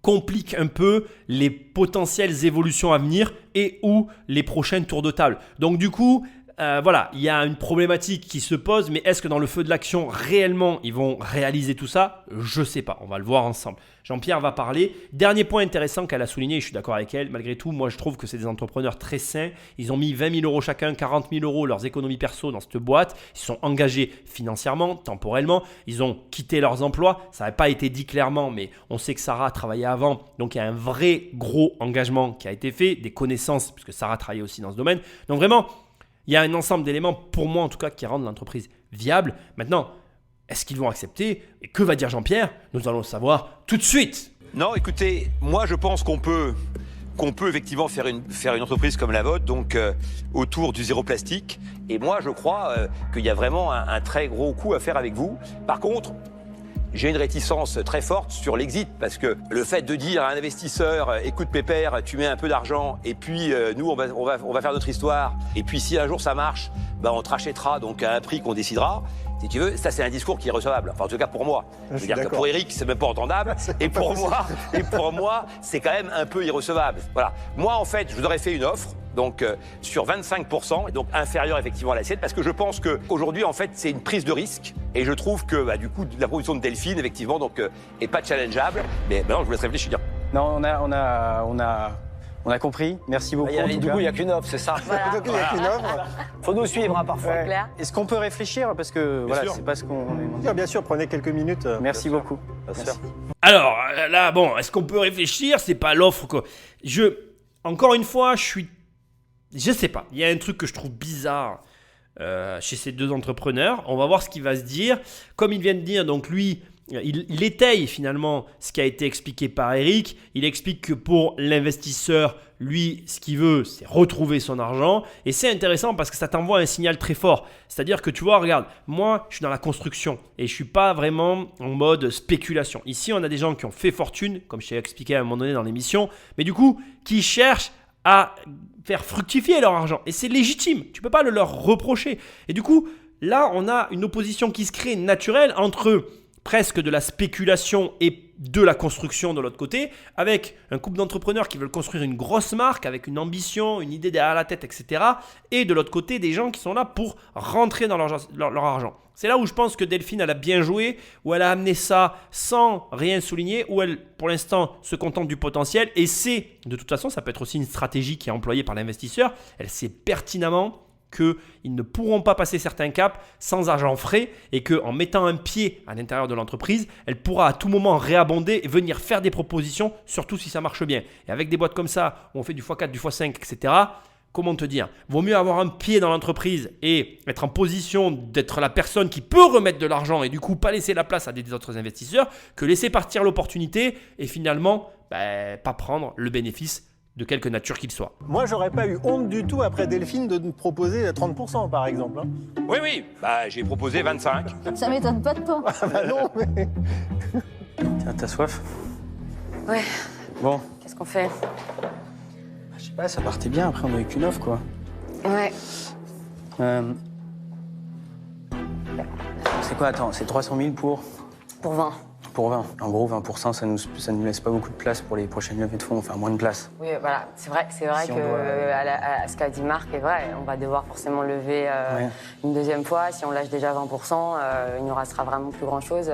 complique un peu les potentielles évolutions à venir et ou les prochains tours de table. Donc du coup, voilà, il y a une problématique qui se pose, mais est-ce que dans le feu de l'action, réellement, ils vont réaliser tout ça? Je ne sais pas, on va le voir ensemble. Jean-Pierre va parler. Dernier point intéressant qu'elle a souligné, et je suis d'accord avec elle, malgré tout, moi je trouve que c'est des entrepreneurs très sains. Ils ont mis 20 000 euros chacun, 40 000 euros leurs économies perso dans cette boîte. Ils se sont engagés financièrement, temporellement. Ils ont quitté leurs emplois. Ça n'avait pas été dit clairement, mais on sait que Sarah travaillait avant. Donc il y a un vrai gros engagement qui a été fait, des connaissances, puisque Sarah travaillait aussi dans ce domaine. Donc vraiment, il y a un ensemble d'éléments, pour moi en tout cas, qui rendent l'entreprise viable. Maintenant, est-ce qu'ils vont accepter? Et que va dire Jean-Pierre? Nous allons le savoir tout de suite. Non, écoutez, moi je pense qu'on peut effectivement faire une entreprise comme la vôtre, donc autour du zéro plastique. Et moi je crois qu'il y a vraiment un très gros coup à faire avec vous. Par contre, j'ai une réticence très forte sur l'exit, parce que le fait de dire à un investisseur, écoute Pépère, tu mets un peu d'argent et puis nous on va faire notre histoire, et puis si un jour ça marche, ben, on te rachètera donc à un prix qu'on décidera. Si tu veux, ça c'est un discours qui est recevable. Enfin en tout cas pour moi. Je veux dire que pour Eric, c'est même pas entendable. Et pour moi, c'est quand même un peu irrecevable. Voilà. Moi en fait, je vous aurais fait une offre. Donc sur 25%, et donc inférieur effectivement à l'assiette, parce que je pense qu'aujourd'hui, en fait, c'est une prise de risque. Et je trouve que du coup, la proposition de Delphine, effectivement, donc, est pas challengeable. Mais maintenant, je vous laisse réfléchir. Non, on a compris. Merci beaucoup. Du coup, il n'y a qu'une offre, c'est ça. Voilà. Donc, il n'y a qu'une offre. Faut nous suivre parfois. C'est clair. Est-ce qu'on peut réfléchir? Parce que voilà, c'est pas ce qu'on est demandé. Bien sûr, prenez quelques minutes. Merci beaucoup. Merci. Alors là, bon, est-ce qu'on peut réfléchir? C'est pas l'offre quoi. Encore une fois, je sais pas. Il y a un truc que je trouve bizarre chez ces deux entrepreneurs. On va voir ce qu'il va se dire. Comme il vient de dire, donc lui, il étaye finalement ce qui a été expliqué par Eric. Il explique que pour l'investisseur, lui, ce qu'il veut, c'est retrouver son argent. Et c'est intéressant parce que ça t'envoie un signal très fort. C'est-à-dire que tu vois, regarde, moi, je suis dans la construction et je ne suis pas vraiment en mode spéculation. Ici, on a des gens qui ont fait fortune, comme je t'ai expliqué à un moment donné dans l'émission, mais du coup, qui cherchent à faire fructifier leur argent. Et c'est légitime, tu ne peux pas le leur reprocher. Et du coup, là, on a une opposition qui se crée naturelle entre presque de la spéculation et de la construction de l'autre côté, avec un couple d'entrepreneurs qui veulent construire une grosse marque avec une ambition, une idée derrière la tête, etc. Et de l'autre côté, des gens qui sont là pour rentrer dans leur argent. C'est là où je pense que Delphine, elle a bien joué, où elle a amené ça sans rien souligner, où elle, pour l'instant, se contente du potentiel. Et c'est, de toute façon, ça peut être aussi une stratégie qui est employée par l'investisseur. Elle sait pertinemment qu'ils ne pourront pas passer certains caps sans argent frais et qu'en mettant un pied à l'intérieur de l'entreprise, elle pourra à tout moment réabonder et venir faire des propositions, surtout si ça marche bien. Et avec des boîtes comme ça, où on fait du x4, du x5, etc., comment te dire? Vaut mieux avoir un pied dans l'entreprise et être en position d'être la personne qui peut remettre de l'argent et du coup pas laisser la place à des autres investisseurs que laisser partir l'opportunité et finalement pas prendre le bénéfice de quelque nature qu'il soit. Moi, j'aurais pas eu honte du tout après Delphine de nous proposer 30% par exemple. Hein. Oui, j'ai proposé 25. Ça m'étonne pas de toi. Ah bah non, mais... T'as soif? Ouais. Bon. Qu'est-ce qu'on fait? Je sais pas, ça partait bien, après on a eu qu'une offre quoi. Ouais. C'est quoi, attends, c'est 300 000 pour 20. Pour 20. En gros, 20%, ça nous laisse pas beaucoup de place pour les prochaines levées de fonds, enfin moins de place. Oui, voilà, c'est vrai Si que à ce qu'a dit Marc est vrai. On va devoir forcément lever une deuxième fois. Si on lâche déjà 20%, il ne nous restera vraiment plus grand-chose.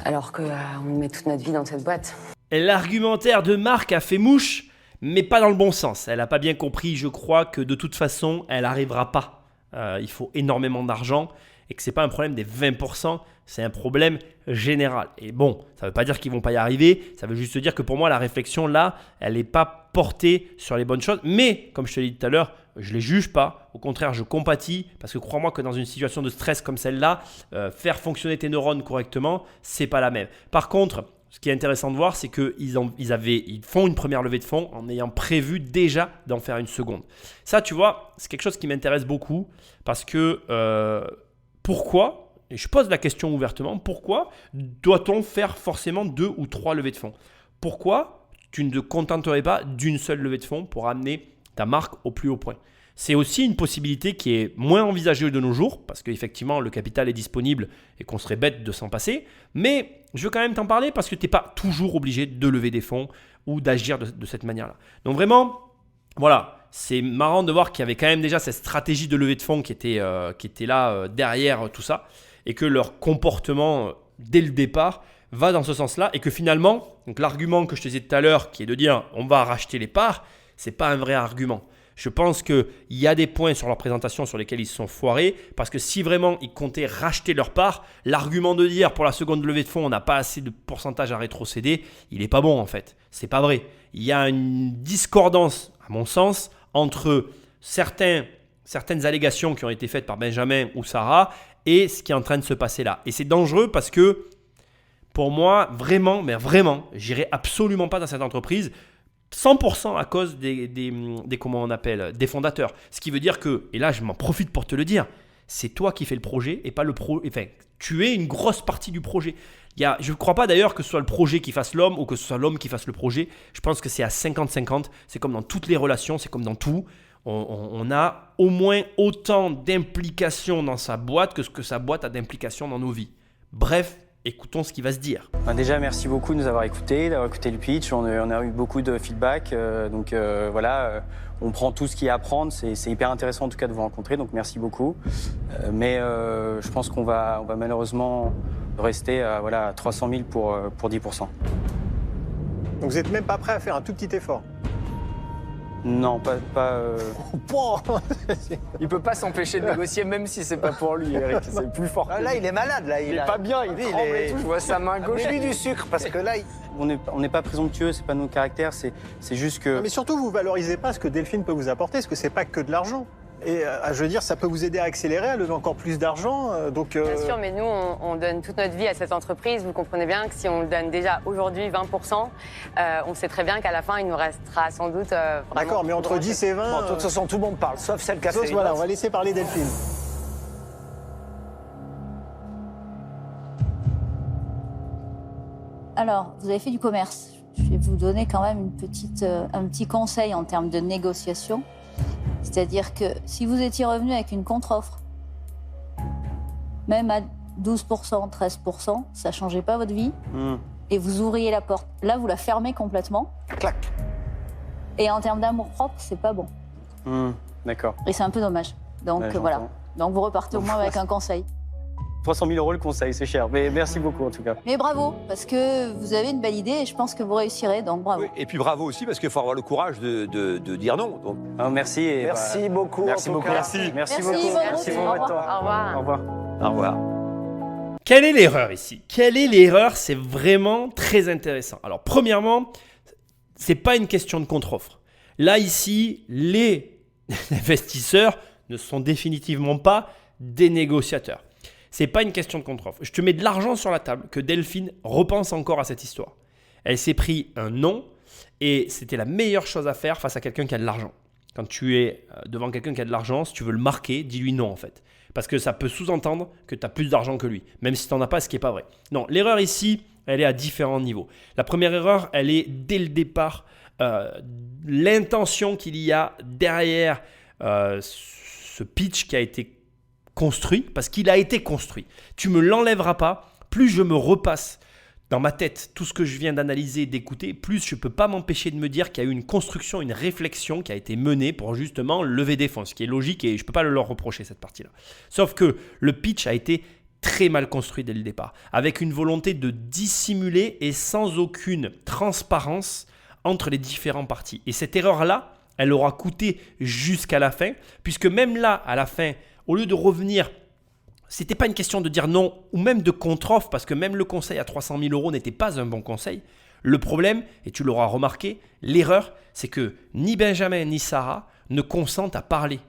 Alors qu'on met toute notre vie dans cette boîte. L'argumentaire de Marc a fait mouche, mais pas dans le bon sens. Elle n'a pas bien compris, je crois, que de toute façon, elle n'arrivera pas. Il faut énormément d'argent et que ce n'est pas un problème des 20%, c'est un problème général. Et bon, ça ne veut pas dire qu'ils ne vont pas y arriver, ça veut juste dire que pour moi, la réflexion là, elle n'est pas portée sur les bonnes choses. Mais, comme je te l'ai dit tout à l'heure, Je ne les juge pas. Au contraire, je compatis parce que crois-moi que dans une situation de stress comme celle-là, faire fonctionner tes neurones correctement, c'est pas la même. Par contre, ce qui est intéressant de voir, c'est qu'ils font une première levée de fonds en ayant prévu déjà d'en faire une seconde. Ça, tu vois, c'est quelque chose qui m'intéresse beaucoup parce que pourquoi, et je pose la question ouvertement, pourquoi doit-on faire forcément 2 ou 3 levées de fonds? Pourquoi tu ne te contenterais pas d'une seule levée de fonds pour amener ta marque au plus haut point? C'est aussi une possibilité qui est moins envisagée de nos jours parce qu'effectivement, le capital est disponible et qu'on serait bête de s'en passer. Mais je veux quand même t'en parler parce que tu n'es pas toujours obligé de lever des fonds ou d'agir de cette manière-là. Donc vraiment, voilà, c'est marrant de voir qu'il y avait quand même déjà cette stratégie de levée de fonds qui était là derrière tout ça et que leur comportement dès le départ va dans ce sens-là et que finalement, donc l'argument que je te disais tout à l'heure qui est de dire on va racheter les parts, ce n'est pas un vrai argument. Je pense qu'il y a des points sur leur présentation sur lesquels ils se sont foirés parce que si vraiment ils comptaient racheter leurs parts, l'argument de dire pour la seconde levée de fonds on n'a pas assez de pourcentage à rétrocéder, il n'est pas bon en fait. C'est pas vrai. Il y a une discordance à mon sens entre certaines allégations qui ont été faites par Benjamin ou Sarah et ce qui est en train de se passer là. Et c'est dangereux parce que pour moi, vraiment, j'irai absolument pas dans cette entreprise 100% à cause des fondateurs. Ce qui veut dire que, et là je m'en profite pour te le dire, c'est toi qui fais le projet et pas le projet. Enfin, tu es une grosse partie du projet. Je ne crois pas d'ailleurs que ce soit le projet qui fasse l'homme ou que ce soit l'homme qui fasse le projet. Je pense que c'est à 50-50. C'est comme dans toutes les relations, c'est comme dans tout. On a au moins autant d'implications dans sa boîte que ce que sa boîte a d'implications dans nos vies. Bref, écoutons ce qui va se dire. Déjà, merci beaucoup de nous avoir écoutés, d'avoir écouté le pitch. On a eu beaucoup de feedback. On prend tout ce qu'il y a à prendre. C'est hyper intéressant en tout cas de vous rencontrer. Donc merci beaucoup. Mais je pense qu'on va malheureusement rester à 300 000 pour 10%. Donc vous n'êtes même pas prêt à faire un tout petit effort? Non, pas. Il peut pas s'empêcher de négocier même si c'est pas pour lui, Eric. C'est plus fort. Là, il est malade. Là, il est pas bien, il tremble et tout. Je vois sa main gauche. Mets-lui du sucre parce que là, on n'est pas présomptueux, c'est pas notre caractère, c'est juste que. Non, mais surtout, vous valorisez pas ce que Delphine peut vous apporter, parce que c'est pas que de l'argent. Et je veux dire, ça peut vous aider à accélérer, à lever encore plus d'argent. Bien sûr, mais nous, on donne toute notre vie à cette entreprise. Vous comprenez bien que si on le donne déjà aujourd'hui 20%, on sait très bien qu'à la fin, il nous restera sans doute. D'accord, mais entre 10 et 20. Bon, de toute façon, tout le monde parle, sauf celle qui a fait. Voilà, on va laisser parler Delphine. Alors, vous avez fait du commerce. Je vais vous donner quand même un petit conseil en termes de négociation. C'est-à-dire que si vous étiez revenu avec une contre-offre, même à 12%, 13%, ça ne changeait pas votre vie et vous ouvriez la porte. Là, vous la fermez complètement. Clac. Et en termes d'amour-propre, c'est pas bon. D'accord. Et c'est un peu dommage. Donc voilà. Donc vous repartez au moins avec un conseil. 300 000 € le conseil, c'est cher. Mais merci beaucoup en tout cas. Mais bravo, parce que vous avez une belle idée et je pense que vous réussirez, donc bravo. Oui, et puis bravo aussi parce qu'il faut avoir le courage de dire non. Donc. Merci. Merci beaucoup. Merci beaucoup. Merci. Merci beaucoup. Merci beaucoup. Au revoir. Au revoir. Au revoir. Quelle est l'erreur ici? Quelle est l'erreur? C'est vraiment très intéressant. Alors premièrement, c'est pas une question de contre-offre. Là ici, les investisseurs ne sont définitivement pas des négociateurs. C'est pas une question de contre-offre. Je te mets de l'argent sur la table que Delphine repense encore à cette histoire. Elle s'est pris un non et c'était la meilleure chose à faire face à quelqu'un qui a de l'argent. Quand tu es devant quelqu'un qui a de l'argent, si tu veux le marquer, dis-lui non en fait. Parce que ça peut sous-entendre que tu as plus d'argent que lui, même si tu n'en as pas, ce qui n'est pas vrai. Non, l'erreur ici, elle est à différents niveaux. La première erreur, elle est dès le départ, l'intention qu'il y a derrière ce pitch qui a été construit, parce qu'il a été construit. Tu me l'enlèveras pas, plus je me repasse dans ma tête tout ce que je viens d'analyser et d'écouter, plus je ne peux pas m'empêcher de me dire qu'il y a eu une construction, une réflexion qui a été menée pour justement lever des fonds, ce qui est logique et je ne peux pas leur reprocher cette partie-là. Sauf que le pitch a été très mal construit dès le départ, avec une volonté de dissimuler et sans aucune transparence entre les différentes parties. Et cette erreur-là, elle aura coûté jusqu'à la fin, puisque même là, à la fin, au lieu de revenir, c'était pas une question de dire non ou même de contre-offre, parce que même le conseil à 300 000 € n'était pas un bon conseil. Le problème, et tu l'auras remarqué, l'erreur, c'est que ni Benjamin ni Sarah ne consentent à parler.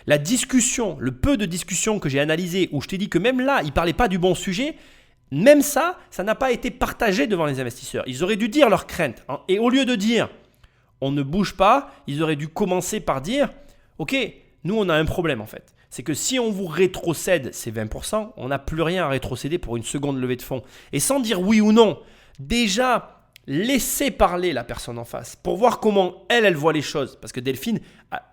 La discussion, le peu de discussion que j'ai analysé, où je t'ai dit que même là, ils ne parlaient pas du bon sujet, même ça n'a pas été partagé devant les investisseurs. Ils auraient dû dire leurs craintes. Et au lieu de dire « on ne bouge pas », ils auraient dû commencer par dire « ok, nous on a un problème en fait. C'est que si on vous rétrocède ces 20%, on n'a plus rien à rétrocéder pour une seconde levée de fonds. » Et sans dire oui ou non, déjà laissez parler la personne en face pour voir comment elle voit les choses. Parce que Delphine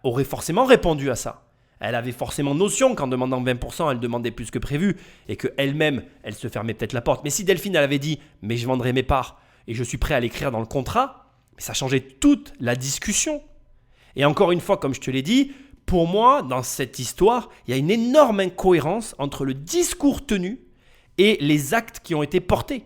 aurait forcément répondu à ça. Elle avait forcément notion qu'en demandant 20%, elle demandait plus que prévu et qu'elle-même, elle se fermait peut-être la porte. Mais si Delphine, elle avait dit « mais je vendrai mes parts et je suis prêt à l'écrire dans le contrat », ça changeait toute la discussion. Et encore une fois, comme je te l'ai dit, pour moi, dans cette histoire, il y a une énorme incohérence entre le discours tenu et les actes qui ont été portés.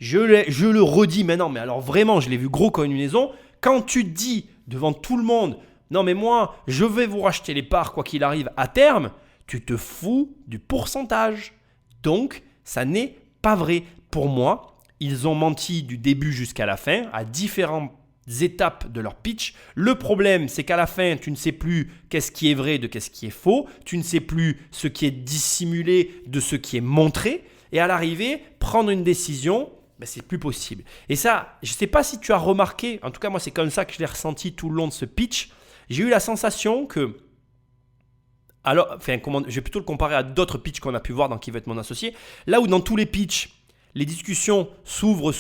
Je le redis maintenant, mais alors vraiment, je l'ai vu gros comme une maison. Quand tu dis devant tout le monde « non mais moi, je vais vous racheter les parts quoi qu'il arrive à terme », tu te fous du pourcentage. Donc, ça n'est pas vrai. Pour moi, ils ont menti du début jusqu'à la fin, à différentes étapes de leur pitch. Le problème, c'est qu'à la fin, tu ne sais plus qu'est-ce qui est vrai de qu'est-ce qui est faux. Tu ne sais plus ce qui est dissimulé de ce qui est montré. Et à l'arrivée, prendre une décision, c'est plus possible. Et ça, je ne sais pas si tu as remarqué, en tout cas moi c'est comme ça que je l'ai ressenti tout le long de ce pitch. J'ai eu la sensation que, je vais plutôt le comparer à d'autres pitchs qu'on a pu voir dans Qui veut être mon associé. Là où dans tous les pitchs, les discussions s'ouvrent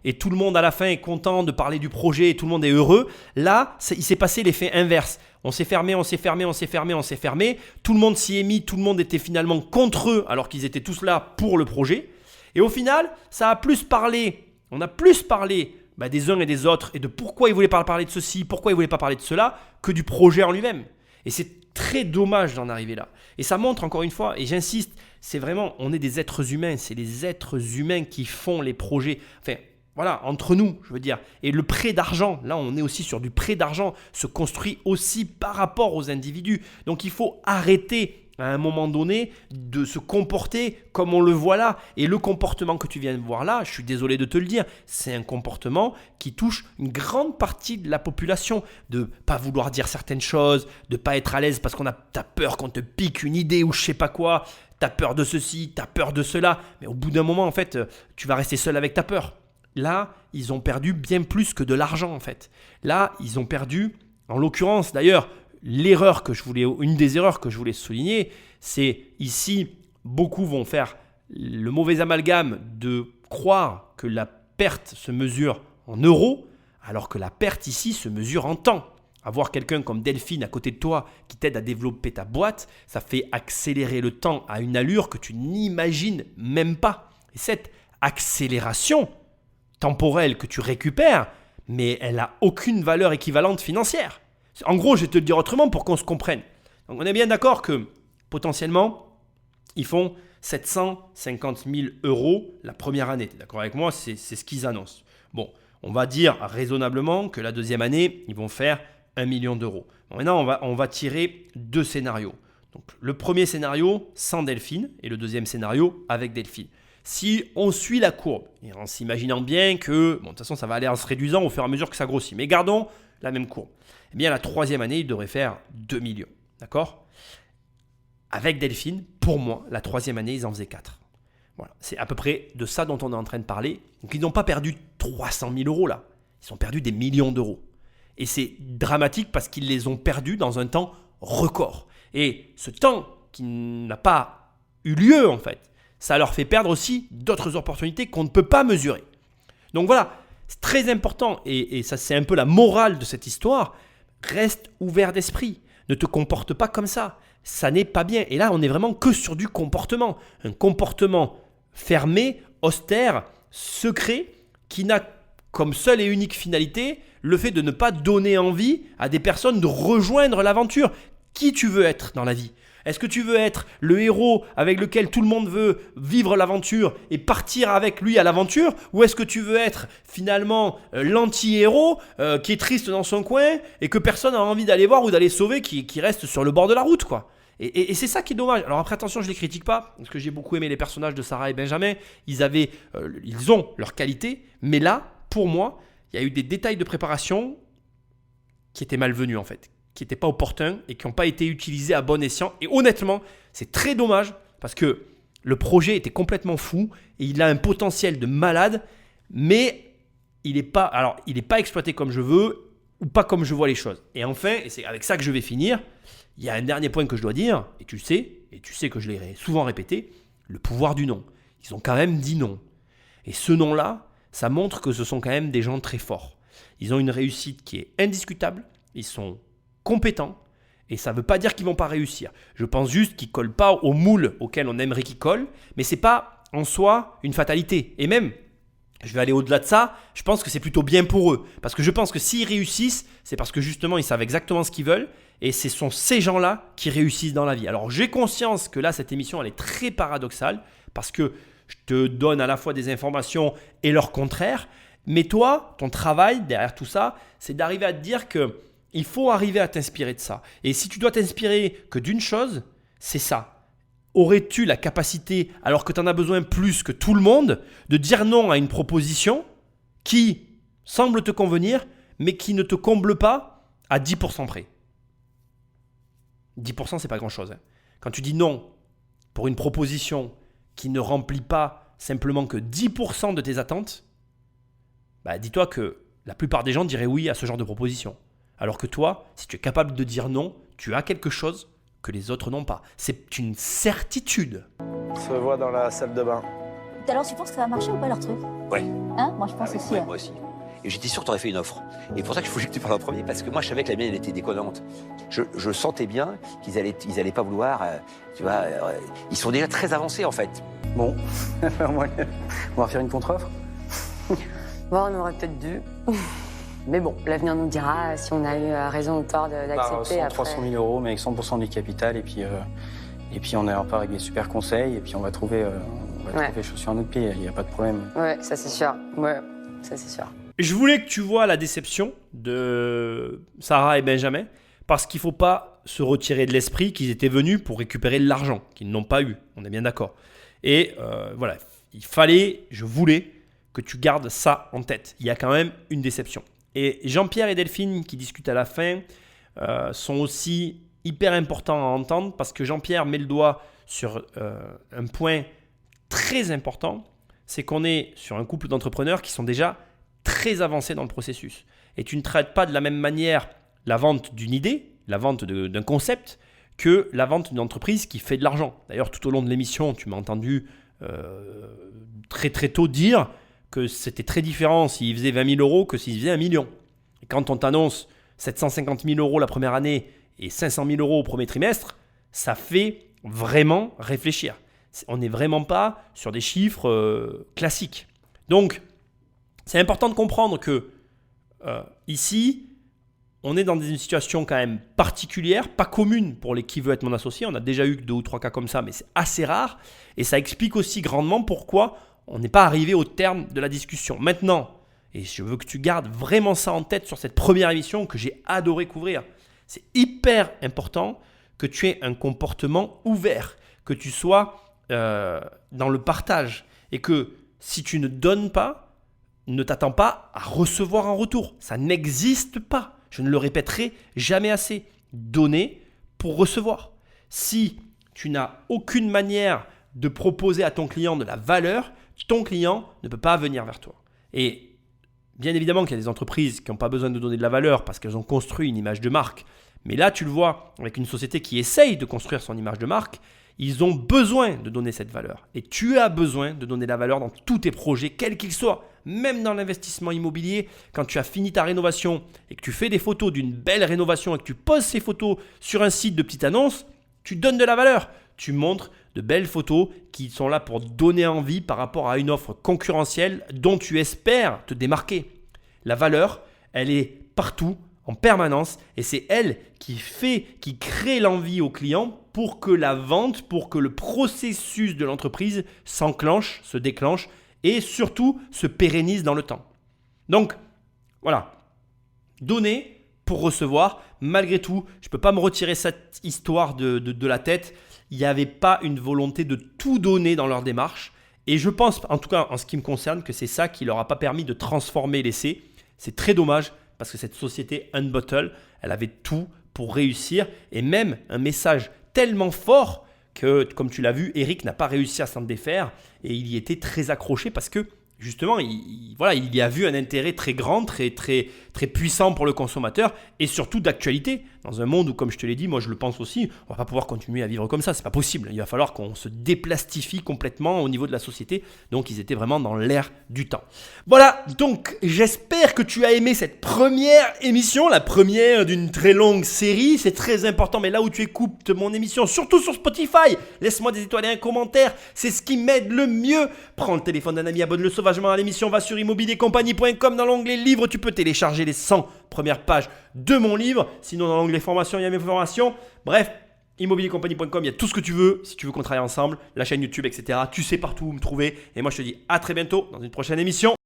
et tout le monde à la fin est content de parler du projet et tout le monde est heureux. Là, il s'est passé l'effet inverse. On s'est fermé. Tout le monde s'y est mis, tout le monde était finalement contre eux alors qu'ils étaient tous là pour le projet. Et au final, on a plus parlé des uns et des autres et de pourquoi ils ne voulaient pas parler de ceci, pourquoi ils ne voulaient pas parler de cela, que du projet en lui-même. Et c'est très dommage d'en arriver là. Et ça montre encore une fois, et j'insiste, c'est vraiment, on est des êtres humains, c'est les êtres humains qui font les projets. Enfin, voilà, entre nous, je veux dire. Et le prêt d'argent, là on est aussi sur du prêt d'argent, se construit aussi par rapport aux individus. Donc il faut arrêter à un moment donné de se comporter comme on le voit là. Et le comportement que tu viens de voir là, je suis désolé de te le dire, c'est un comportement qui touche une grande partie de la population. De ne pas vouloir dire certaines choses, de ne pas être à l'aise parce t'as peur qu'on te pique une idée ou je sais pas quoi. T'as peur de ceci, t'as peur de cela. Mais au bout d'un moment, en fait, tu vas rester seul avec ta peur. Là, ils ont perdu bien plus que de l'argent en fait. Là, ils ont perdu, en l'occurrence d'ailleurs, une des erreurs que je voulais souligner, c'est ici, beaucoup vont faire le mauvais amalgame de croire que la perte se mesure en euros, alors que la perte ici se mesure en temps. Avoir quelqu'un comme Delphine à côté de toi qui t'aide à développer ta boîte, ça fait accélérer le temps à une allure que tu n'imagines même pas. Et cette accélération temporelle que tu récupères, mais elle n'a aucune valeur équivalente financière. En gros, je vais te le dire autrement pour qu'on se comprenne. Donc, on est bien d'accord que potentiellement, ils font 750 000 € la première année. Tu es d'accord avec moi? C'est ce qu'ils annoncent. Bon, on va dire raisonnablement que la deuxième année, ils vont faire 1 million d'euros. Bon, maintenant, on va tirer deux scénarios. Donc, le premier scénario sans Delphine et le deuxième scénario avec Delphine. Si on suit la courbe, et en s'imaginant bien que, de toute façon, ça va aller en se réduisant au fur et à mesure que ça grossit, mais gardons la même courbe. Eh bien, la troisième année, il devrait faire 2 millions. D'accord? Avec Delphine, pour moi, la troisième année, ils en faisaient 4. Voilà. C'est à peu près de ça dont on est en train de parler. Donc, ils n'ont pas perdu 300 000 € là. Ils ont perdu des millions d'euros. Et c'est dramatique parce qu'ils les ont perdus dans un temps record. Et ce temps qui n'a pas eu lieu, en fait, ça leur fait perdre aussi d'autres opportunités qu'on ne peut pas mesurer. Donc voilà, c'est très important. Et ça, c'est un peu la morale de cette histoire. Reste ouvert d'esprit. Ne te comporte pas comme ça. Ça n'est pas bien. Et là, on est vraiment que sur du comportement. Un comportement fermé, austère, secret, qui n'a comme seule et unique finalité le fait de ne pas donner envie à des personnes de rejoindre l'aventure. Qui tu veux être dans la vie? Est-ce que tu veux être le héros avec lequel tout le monde veut vivre l'aventure et partir avec lui à l'aventure? Ou est-ce que tu veux être finalement l'anti-héros qui est triste dans son coin et que personne n'a envie d'aller voir ou d'aller sauver, qui reste sur le bord de la route, quoi? Et c'est ça qui est dommage. Alors après, attention, je ne les critique pas, parce que j'ai beaucoup aimé les personnages de Sarah et Benjamin. Ils ont leurs qualités, mais là, pour moi, il y a eu des détails de préparation qui étaient malvenus en fait, qui n'étaient pas opportuns et qui n'ont pas été utilisés à bon escient. Et honnêtement, c'est très dommage parce que le projet était complètement fou et il a un potentiel de malade, mais il n'est pas exploité comme je veux ou pas comme je vois les choses. Et enfin, et c'est avec ça que je vais finir, il y a un dernier point que je dois dire, et tu sais que je l'ai souvent répété, le pouvoir du non. Ils ont quand même dit non. Et ce non-là, ça montre que ce sont quand même des gens très forts. Ils ont une réussite qui est indiscutable, ils sont compétents, et ça ne veut pas dire qu'ils ne vont pas réussir. Je pense juste qu'ils ne collent pas au moule auquel on aimerait qu'ils collent, mais ce n'est pas en soi une fatalité. Et même, je vais aller au-delà de ça, je pense que c'est plutôt bien pour eux. Parce que je pense que s'ils réussissent, c'est parce que justement, ils savent exactement ce qu'ils veulent, et ce sont ces gens-là qui réussissent dans la vie. Alors j'ai conscience que là, cette émission, elle est très paradoxale, parce que je te donne à la fois des informations et leur contraire, mais toi, ton travail derrière tout ça, c'est d'arriver à te dire que il faut arriver à t'inspirer de ça. Et si tu dois t'inspirer que d'une chose, c'est ça. Aurais-tu la capacité, alors que tu en as besoin plus que tout le monde, de dire non à une proposition qui semble te convenir, mais qui ne te comble pas à 10% près? 10%, c'est pas grand-chose. Quand tu dis non pour une proposition qui ne remplit pas simplement que 10% de tes attentes, dis-toi que la plupart des gens diraient oui à ce genre de proposition. Alors que toi, si tu es capable de dire non, tu as quelque chose que les autres n'ont pas. C'est une certitude. On se voit dans la salle de bain. Alors tu penses que ça va marcher ou pas leur truc? Ouais. Hein? Moi je pense aussi. Ouais, moi aussi. Et j'étais sûr que tu aurais fait une offre. Et pour ça qu'il faut que tu parles en premier, parce que moi je savais que la mienne elle était déconnante. Je sentais bien qu'ils allaient pas vouloir, ils sont déjà très avancés en fait. Bon, on va faire une contre-offre. Bon, on aurait peut-être dû. Mais bon, l'avenir nous dira si on a eu raison ou tort d'accepter. 300 000 euros, mais avec 100% du capital. Et puis on repart avec des super conseils. Et puis on va trouver chaussures à notre pied. Il n'y a pas de problème. Ouais, ça c'est sûr. Je voulais que tu vois la déception de Sarah et Benjamin, parce qu'il ne faut pas se retirer de l'esprit qu'ils étaient venus pour récupérer de l'argent, qu'ils n'ont pas eu. On est bien d'accord. Et voilà, je voulais que tu gardes ça en tête. Il y a quand même une déception. Et Jean-Pierre et Delphine qui discutent à la fin sont aussi hyper importants à entendre, parce que Jean-Pierre met le doigt sur un point très important, c'est qu'on est sur un couple d'entrepreneurs qui sont déjà très avancés dans le processus. Et tu ne traites pas de la même manière la vente d'une idée, la vente d'un concept, que la vente d'une entreprise qui fait de l'argent. D'ailleurs, tout au long de l'émission, tu m'as entendu très très tôt dire que c'était très différent s'il faisait 20 000 euros que s'il faisait 1 million. Et quand on t'annonce 750 000 euros la première année et 500 000 euros au premier trimestre, ça fait vraiment réfléchir. On n'est vraiment pas sur des chiffres classiques. Donc, c'est important de comprendre que ici, on est dans une situation quand même particulière, pas commune pour les qui veut être mon associé. On a déjà eu 2 ou 3 cas comme ça, mais c'est assez rare. Et ça explique aussi grandement pourquoi on n'est pas arrivé au terme de la discussion. Maintenant, et je veux que tu gardes vraiment ça en tête sur cette première émission que j'ai adoré couvrir, c'est hyper important que tu aies un comportement ouvert, que tu sois dans le partage, et que si tu ne donnes pas, ne t'attends pas à recevoir en retour. Ça n'existe pas. Je ne le répéterai jamais assez. Donner pour recevoir. Si tu n'as aucune manière de proposer à ton client de la valeur, ton client ne peut pas venir vers toi. Et bien évidemment qu'il y a des entreprises qui n'ont pas besoin de donner de la valeur parce qu'elles ont construit une image de marque. Mais là, tu le vois, avec une société qui essaye de construire son image de marque, ils ont besoin de donner cette valeur. Et tu as besoin de donner de la valeur dans tous tes projets, quels qu'ils soient. Même dans l'investissement immobilier, quand tu as fini ta rénovation et que tu fais des photos d'une belle rénovation et que tu poses ces photos sur un site de petite annonce, tu donnes de la valeur. Tu montres de belles photos qui sont là pour donner envie par rapport à une offre concurrentielle dont tu espères te démarquer. La valeur, elle est partout, en permanence, et c'est elle qui crée l'envie au client pour que la vente, pour que le processus de l'entreprise s'enclenche, se déclenche et surtout se pérennise dans le temps. Donc, voilà, donner pour recevoir. Malgré tout, je ne peux pas me retirer cette histoire de la tête. Il n'y avait pas une volonté de tout donner dans leur démarche. Et je pense, en tout cas en ce qui me concerne, que c'est ça qui ne leur a pas permis de transformer l'essai. C'est très dommage parce que cette société Unbottle, elle avait tout pour réussir et même un message tellement fort que, comme tu l'as vu, Eric n'a pas réussi à s'en défaire et il y était très accroché parce que justement, il y a vu un intérêt très grand, très puissant pour le consommateur et surtout d'actualité. Dans un monde où, comme je te l'ai dit, moi je le pense aussi, on ne va pas pouvoir continuer à vivre comme ça, c'est pas possible. Il va falloir qu'on se déplastifie complètement au niveau de la société. Donc ils étaient vraiment dans l'air du temps. Voilà, donc j'espère que tu as aimé cette première émission, la première d'une très longue série. C'est très important, mais là où tu écoutes mon émission, surtout sur Spotify, laisse-moi des étoiles et un commentaire, c'est ce qui m'aide le mieux. Prends le téléphone d'un ami, abonne-le sauvagement à l'émission, va sur immobiliercompagnie.com, dans l'onglet livre, tu peux télécharger les 100 premières pages de mon livre. Sinon, dans l'onglet formation, il y a mes formations. Bref, immobiliercompagnie.com, il y a tout ce que tu veux. Si tu veux qu'on travaille ensemble, la chaîne YouTube, etc. Tu sais partout où me trouver. Et moi, je te dis à très bientôt dans une prochaine émission.